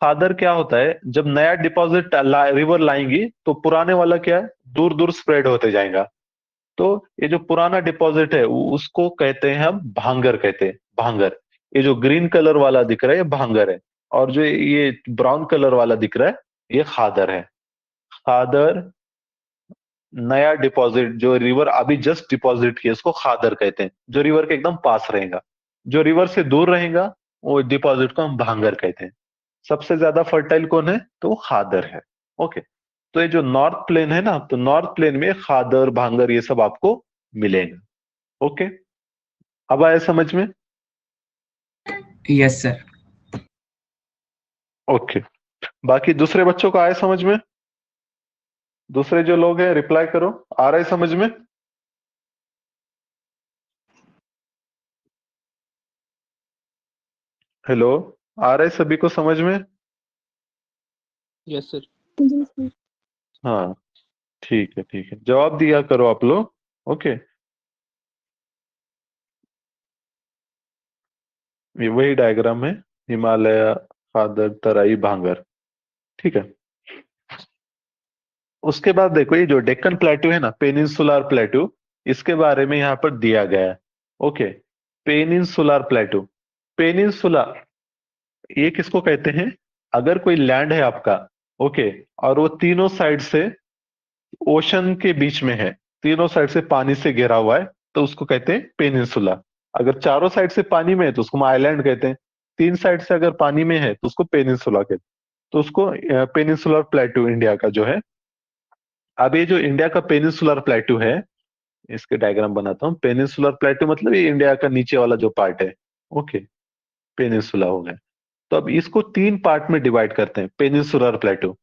खादर क्या होता है, जब नया डिपॉजिट रिवर लाएंगी तो पुराने वाला क्या है, दूर दूर स्प्रेड होते जाएगा। तो ये जो पुराना डिपॉजिट है उसको कहते हैं हम भांगर कहते हैं, भांगर। ये जो ग्रीन कलर वाला दिख रहा है ये भांगर है, और जो ये ब्राउन कलर वाला दिख रहा है ये खादर है। खादर, नया डिपॉजिट जो रिवर अभी जस्ट डिपॉजिट किया इसको खादर कहते हैं, जो रिवर के एकदम पास रहेगा। जो रिवर से दूर रहेगा वो डिपॉजिट को हम भांगर कहते हैं। सबसे ज्यादा फर्टाइल कौन है, तो वो खादर है। ओके, तो ये जो नॉर्थ प्लेन है ना, तो नॉर्थ प्लेन में खादर, भांगर ये सब आपको मिलेगा। ओके, अब आया समझ में? Yes sir. ओके, बाकी दूसरे बच्चों को आया समझ में? दूसरे जो लोग हैं रिप्लाई करो, आ रहा है समझ में? हेलो, आ रहा है सभी को समझ में? Yes, sir. जी सर। हाँ, ठीक है ठीक है, जवाब दिया करो आप लोग। ओके, ये वही डायग्राम है, हिमालय, खादर, तराई, भांगर। ठीक है। उसके बाद देखो, ये जो डेक्कन प्लेट्यू है ना, पेनिनसुलर प्लेट्यू, इसके बारे में यहाँ पर दिया गया है। ओके, पेनिनसुलर प्लेट्यू, पेनिनसुला, ये किसको कहते हैं? अगर कोई लैंड है आपका, ओके, और वो तीनों साइड से ओशन के बीच में है, तीनों साइड से पानी से घिरा हुआ है, तो उसको कहते हैं पेनिनसुला। अगर चारों साइड से पानी में है तो उसको हम आइलैंड कहते हैं। तीन साइड से अगर पानी में है तो उसको पेनिनसुला कहते हैं। तो उसको पेनिनसुलर प्लेट्यू इंडिया का जो है। अब ये जो इंडिया का पेनिनसुलर प्लेट्यू है, इसके डायग्राम बनाता हूँ। पेनिनसुलर प्लेट्यू मतलब ये इंडिया का नीचे वाला जो पार्ट है। ओके, पेनिनसुला हो गया। तो अब इसको तीन पार्ट में डिवाइड करते हैं, पेनिनसुलर प्लेट्यू।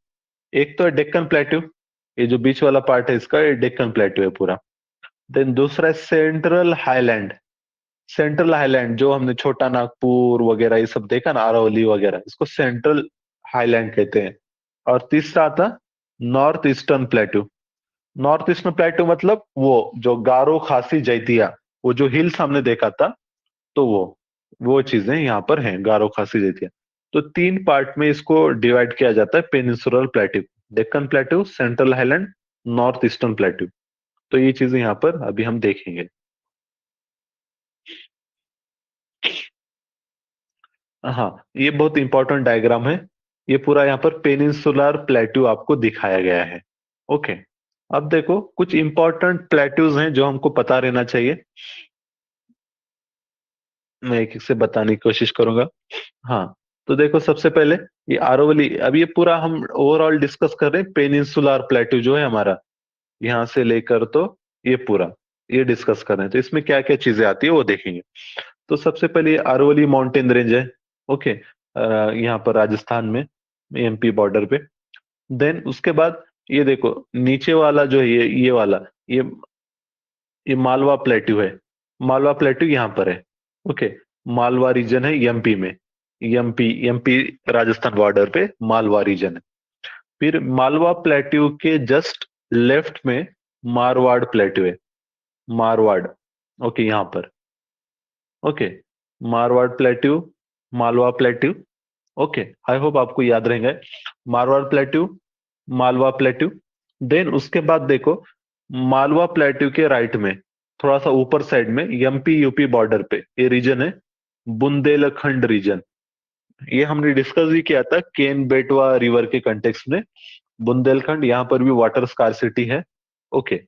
एक तो है डेक्कन प्लेट्यू, ये जो बीच वाला पार्ट है इसका, ये डेक्कन प्लेट्यू है पूरा। देन दूसरा है सेंट्रल हाईलैंड। सेंट्रल हाईलैंड जो हमने छोटा नागपुर वगैरह ये सब देखा ना, अरावली वगैरह, इसको सेंट्रल हाईलैंड कहते हैं। और तीसरा आता north eastern plateau. North eastern plateau मतलब वो जो गारो, खासी, जैतिया, वो जो हिल्स हमने देखा था, तो वो चीजें यहाँ पर हैं, गारो, खासी, जैतिया। तो तीन पार्ट में इसको डिवाइड किया जाता है peninsular plateau, Deccan plateau, central highland, north eastern plateau. तो ये चीजें यहाँ पर अभी हम देखेंगे। हाँ, ये बहुत इंपॉर्टेंट डायग्राम है। ये पूरा यहाँ पर पेनिनसुलर प्लेट्यू आपको दिखाया गया है। ओके, अब देखो कुछ इंपॉर्टेंट प्लेट्यूज हैं जो हमको पता रहना चाहिए। मैं एक एक से बताने की कोशिश करूंगा। हाँ, तो देखो सबसे पहले ये आरोवली। अब ये पूरा हम ओवरऑल डिस्कस कर रहे हैं, पेनिनसुलर प्लेट्यू जो है हमारा, यहाँ से लेकर तो ये पूरा, ये डिस्कस कर रहे हैं। तो इसमें क्या क्या चीजें आती है वो देखेंगे। तो सबसे पहले ये अरवली माउंटेन रेंज है। ओके, यहाँ पर राजस्थान में, एमपी बॉर्डर पे। देन उसके बाद ये देखो नीचे वाला जो है, ये वाला, ये ये मालवा प्लेट्यू है। मालवा प्लेट्यू यहाँ पर है। ओके, मालवा रीजन है एमपी में। एमपी राजस्थान बॉर्डर पे मालवा रीजन है। फिर मालवा प्लेट्यू के जस्ट लेफ्ट में मारवाड़ प्लेट्यू है। मारवाड़, ओके, यहाँ पर। Okay, Marwar plateau, Malwa plateau. Okay, I hope आपको याद रहेंगे, Marwar plateau, Malwa plateau. Then उसके बाद देखो, मालवा प्लेट्यू के राइट में, थोड़ा सा ऊपर साइड में, एमपी यूपी बॉर्डर पे ये रीजन है, बुंदेलखंड रीजन। ये हमने डिस्कस भी किया था केन बेटवा रिवर के कंटेक्स्ट में। बुंदेलखंड, यहाँ पर भी वाटर स्कार्सिटी है। ओके,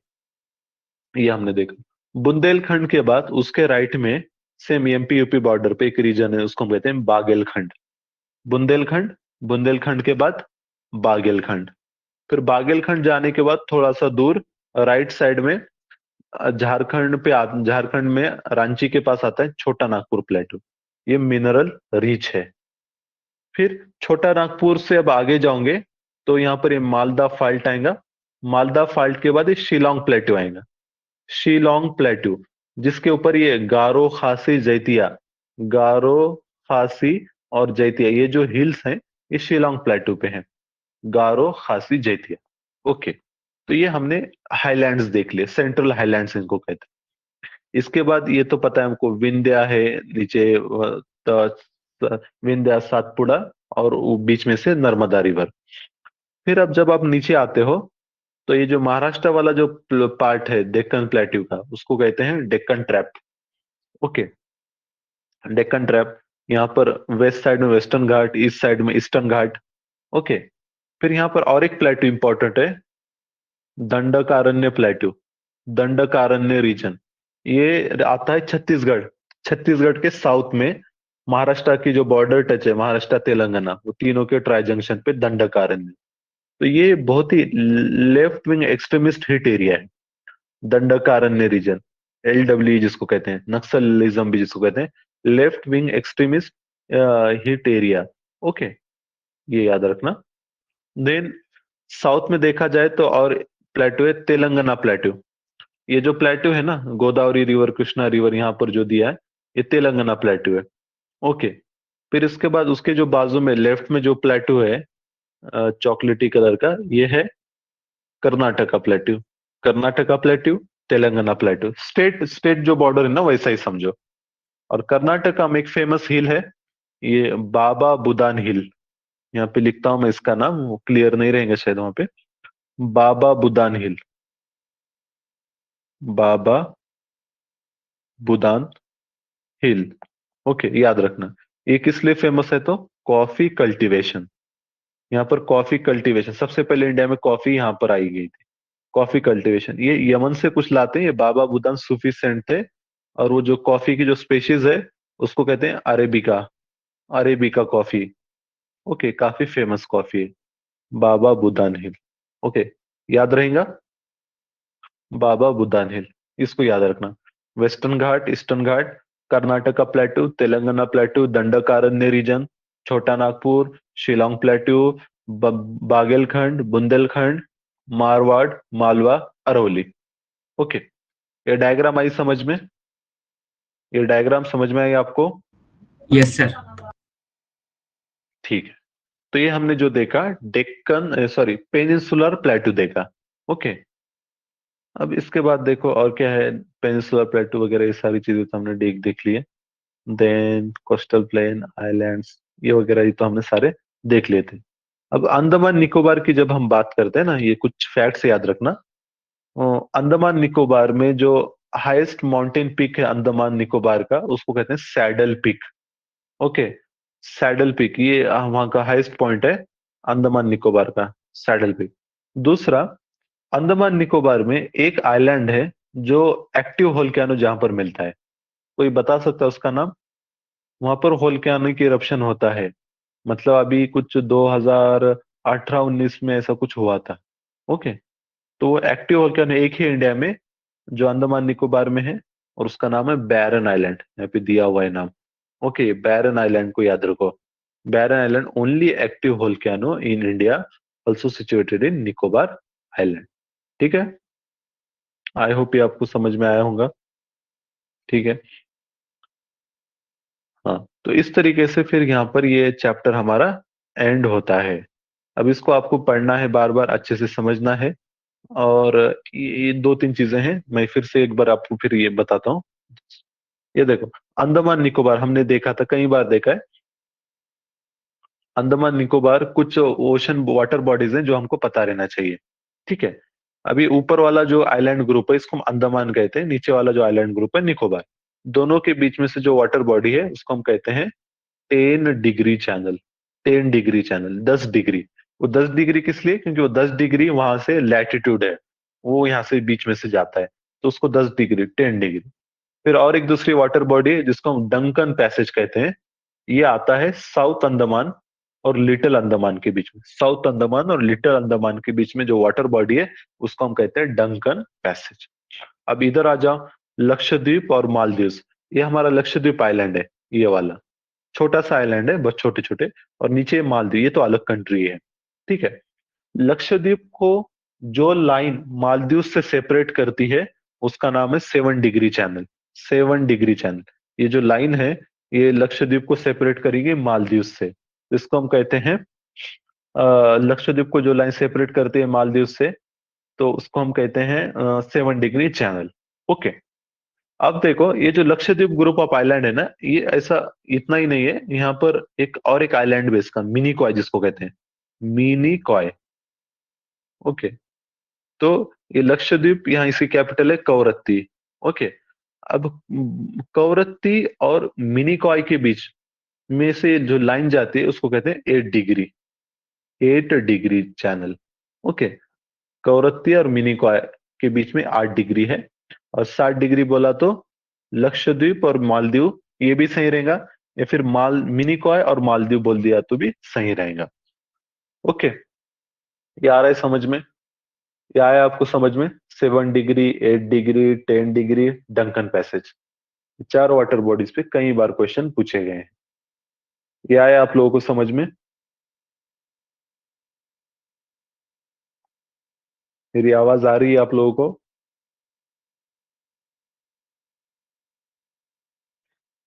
ये हमने देखा। बुंदेलखंड के बाद उसके राइट में सेम एमपी यूपी बॉर्डर पे एक रीजन है, उसको हम कहते हैं बागेलखंड। बुंदेलखंड, बुंदेलखंड के बाद बागेलखंड। फिर बागेलखंड जाने के बाद थोड़ा सा दूर राइट साइड में झारखंड पे झारखंड में रांची के पास आता है छोटा नागपुर प्लेटू। ये मिनरल रिच है। फिर छोटा नागपुर से अब आगे जाओगे तो यहाँ पर ये मालदा फाल्ट आएगा। मालदा फाल्ट के बाद ये शिलोंग प्लेट्यू आएगा। शिलोंग प्लेट्यू, जिसके ऊपर ये गारो, खासी, जैतिया, गारो, खासी और जैतिया, ये जो हिल्स हैं ये शिलोंग प्लेट्यू पे हैं। गारो, खासी, जैतिया। ओके, तो ये हमने हाईलैंड्स देख लिए, सेंट्रल हाईलैंड्स इनको कहते हैं। इसके बाद ये तो पता है हमको, विंध्या है नीचे, विंध्या, सातपुड़ा, और वो बीच में से नर्मदा रिवर। फिर अब जब आप नीचे आते हो तो ये जो महाराष्ट्र वाला जो पार्ट है डेक्कन प्लेट्यू का, उसको कहते हैं Deccan trap. Okay, Deccan trap, यहाँ पर वेस्ट साइड में वेस्टर्न घाट, ईस्ट साइड में ईस्टर्न घाट। ओके, फिर यहाँ पर और एक प्लेट्यू इंपॉर्टेंट है, दंडकारण्य प्लेट्यू, दंडकारण्य रीजन। ये आता है छत्तीसगढ़, छत्तीसगढ़ के साउथ में, महाराष्ट्र की जो बॉर्डर टच है, महाराष्ट्र तेलंगाना, वो तीनों के ट्राई जंक्शन पे दंडकारण्य। तो ये बहुत ही left wing extremist hit area है, दंडकारण्य रीजन। एलडब्ल्यू जिसको कहते हैं, नक्सलिज्म भी जिसको कहते हैं, left wing extremist hit area. Okay, ये याद रखना। देन साउथ में देखा जाए तो और प्लेट्यू है, तेलंगाना प्लेट्यू। ये जो प्लेट्यू है ना, गोदावरी रिवर, कृष्णा रिवर यहाँ पर जो दिया है, ये तेलंगाना प्लेट्यू है। ओके, फिर इसके बाद उसके जो बाजू में लेफ्ट में जो प्लेट्यू है चॉकलेटी कलर का, ये है Karnataka plateau. Karnataka plateau, Telangana plateau, state state जो बॉर्डर है ना वैसा ही समझो। और कर्नाटका में एक फेमस हिल है, ये बाबा बुदान हिल। यहाँ पे लिखता हूं मैं इसका नाम, वो क्लियर नहीं रहेंगे शायद वहां पे। बाबा बुदान हिल, बाबा बुदान हिल। ओके, याद रखना। ये किस लिए फेमस है? तो कॉफी कल्टीवेशन। यहाँ पर कॉफी कल्टीवेशन, सबसे पहले इंडिया में कॉफी यहाँ पर आई गई थी। कॉफी कल्टीवेशन ये यमन से कुछ लाते हैं, ये बाबा बुदान सूफी सेंट थे। और वो जो कॉफी की जो स्पेशीज है उसको कहते हैं अरेबिका, अरेबिका कॉफी। ओके, काफी फेमस कॉफी है बाबा बुदान हिल। ओके, याद रहेगा बाबा बुदान हिल, इसको याद रखना। Western ghat, eastern ghat, Karnataka plateau, Telangana plateau, Dandakaranya region, Chota Nagpur, Shillong plateau, Baghelkhand, Bundelkhand, Marwar, Malwa, Aravali. Okay, ये डायग्राम आई समझ में? ये डायग्राम समझ में आई आपको? Yes sir. ठीक है। तो ये हमने जो देखा डेक्कन, सॉरी, पेनिनसुलर प्लेट्यू देखा। ओके, अब इसके बाद देखो और क्या है। पेनिनसुलर प्लेट्यू वगैरह ये सारी चीजें तो हमने देख ली है। देन कोस्टल प्लेन, आइलैंड्स, ये वगैरह ये तो हमने सारे देख लिए थे। अब अंडमान निकोबार की जब हम बात करते हैं ना, ये कुछ फैक्ट्स याद रखना। अंडमान निकोबार में जो हाईएस्ट माउंटेन पीक है अंडमान निकोबार का, उसको कहते हैं saddle peak. Okay, saddle peak ये वहां का हाईएस्ट पॉइंट है, अंडमान निकोबार का सैडल पीक। दूसरा, अंडमान निकोबार में एक आइलैंड है जो एक्टिव वोल्केनो जहां पर मिलता है। कोई बता सकता है उसका नाम? वहां पर वोल्केनो की इरप्शन होता है, मतलब अभी कुछ 2018-19 में ऐसा कुछ हुआ था। ओके, तो वो एक्टिव वोल्केनो एक ही इंडिया में जो अंडमान निकोबार में है, और उसका नाम है बैरन आइलैंड। यहाँ पे दिया हुआ है नाम। ओके, बैरन आइलैंड को याद रखो। Barren island only active volcano in India, also situated in Nicobar island. ठीक है, आई होप ये आपको समझ में आया होगा। ठीक है, हाँ, तो इस तरीके से फिर यहाँ पर ये चैप्टर हमारा एंड होता है। अब इसको आपको पढ़ना है, बार बार अच्छे से समझना है। और ये दो तीन चीजें हैं, मैं फिर से एक बार आपको फिर ये बताता हूँ। ये देखो, अंडमान निकोबार हमने देखा था, कई बार देखा है। अंडमान निकोबार कुछ ओशन वाटर बॉडीज हैं जो हमको पता रहना चाहिए। ठीक है, अभी ऊपर वाला जो आइलैंड ग्रुप है इसको हम अंडमान कहते हैं, नीचे वाला जो आइलैंड ग्रुप है निकोबार। दोनों के बीच में से जो वाटर बॉडी है उसको हम कहते हैं 10 degree channel. 10 degree channel, 10 degree. वो 10 डिग्री किस लिए? क्योंकि वो 10 डिग्री वहां से लैटिट्यूड है, वो यहाँ से बीच में से जाता है, तो उसको 10 डिग्री, 10 डिग्री। फिर और एक दूसरी वाटर बॉडी है जिसको हम डंकन पैसेज कहते हैं। ये आता है साउथ अंडमान और लिटिल अंडमान के बीच में। साउथ अंडमान और लिटिल अंडमान के बीच में जो वाटर बॉडी है उसको हम कहते हैं डंकन पैसेज। अब इधर आ जाओ, लक्षद्वीप और मालदीव। ये हमारा लक्षद्वीप आइलैंड है, ये वाला छोटा सा आइलैंड है, बस छोटे छोटे। और नीचे मालदीव, ये तो अलग कंट्री है। ठीक है, लक्षद्वीप को जो लाइन मालदीव से सेपरेट करती है उसका नाम है 7 डिग्री चैनल। 7 डिग्री चैनल, ये जो लाइन है ये लक्षद्वीप को सेपरेट करेगी मालदीव से। इसको हम कहते हैं लक्षद्वीप को जो लाइन सेपरेट करती है मालदीव से, तो उसको हम कहते हैं 7 डिग्री चैनल। ओके, अब देखो ये जो लक्षद्वीप ग्रुप ऑफ आइलैंड है ना, ये ऐसा इतना ही नहीं है, यहाँ पर एक और एक आइलैंड भी है इसका, मिनी कॉय जिसको कहते हैं, मिनी कॉय। ओके, तो ये लक्षद्वीप, यहाँ इसकी कैपिटल है कवरत्ती। ओके, अब कवरत्ती और मिनी कॉय के बीच में से जो लाइन जाती है उसको कहते हैं 8 degree, 8 degree channel. Okay, Kavaratti और मिनी कॉय के बीच में 8 डिग्री है। और 7 डिग्री बोला तो लक्षद्वीप और मालदीव, ये भी सही रहेगा। या फिर माल मिनी कॉय और मालदीव बोल दिया तो भी सही रहेगा। ओके, ये आ रहा है समझ में? ये आया आपको समझ में? 7 degree, 8 degree, 10 degree, Duncan passage, चार वाटर बॉडीज पे कई बार क्वेश्चन पूछे गए हैं। ये आया आप लोगों को समझ में? मेरी आवाज आ रही है आप लोगों को?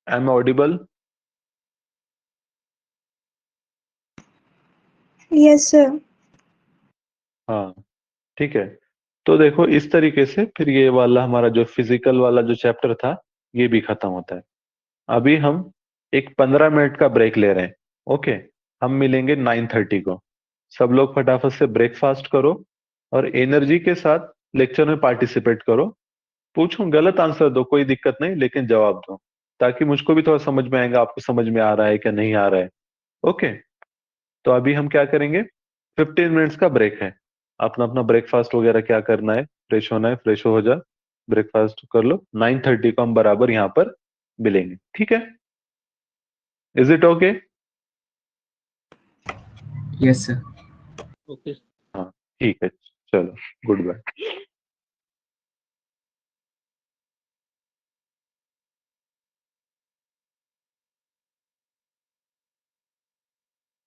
I am Audible? Yes, sir. हाँ, ठीक है। तो देखो इस तरीके से फिर ये वाला हमारा जो फिजिकल वाला जो चैप्टर था ये भी खत्म होता है। अभी हम एक 15 मिनट का ब्रेक ले रहे हैं। ओके, हम मिलेंगे 9:30 को। सब लोग फटाफट से ब्रेकफास्ट करो और एनर्जी के साथ लेक्चर में पार्टिसिपेट करो। पूछो, गलत आंसर दो, कोई दिक्कत नहीं, लेकिन जवाब दो, ताकि मुझको भी थोड़ा समझ में आएगा आपको समझ में आ रहा है क्या नहीं आ रहा है। ओके, तो अभी हम क्या करेंगे, 15 मिनट्स का ब्रेक है। अपना अपना ब्रेकफास्ट वगैरह क्या करना है, फ्रेश होना है, फ्रेश हो जा, ब्रेकफास्ट कर लो। 9:30 को हम बराबर यहाँ पर मिलेंगे, ठीक है? Is it okay? Yes, sir. Okay. हाँ, ठीक है, चलो, गुड बाय।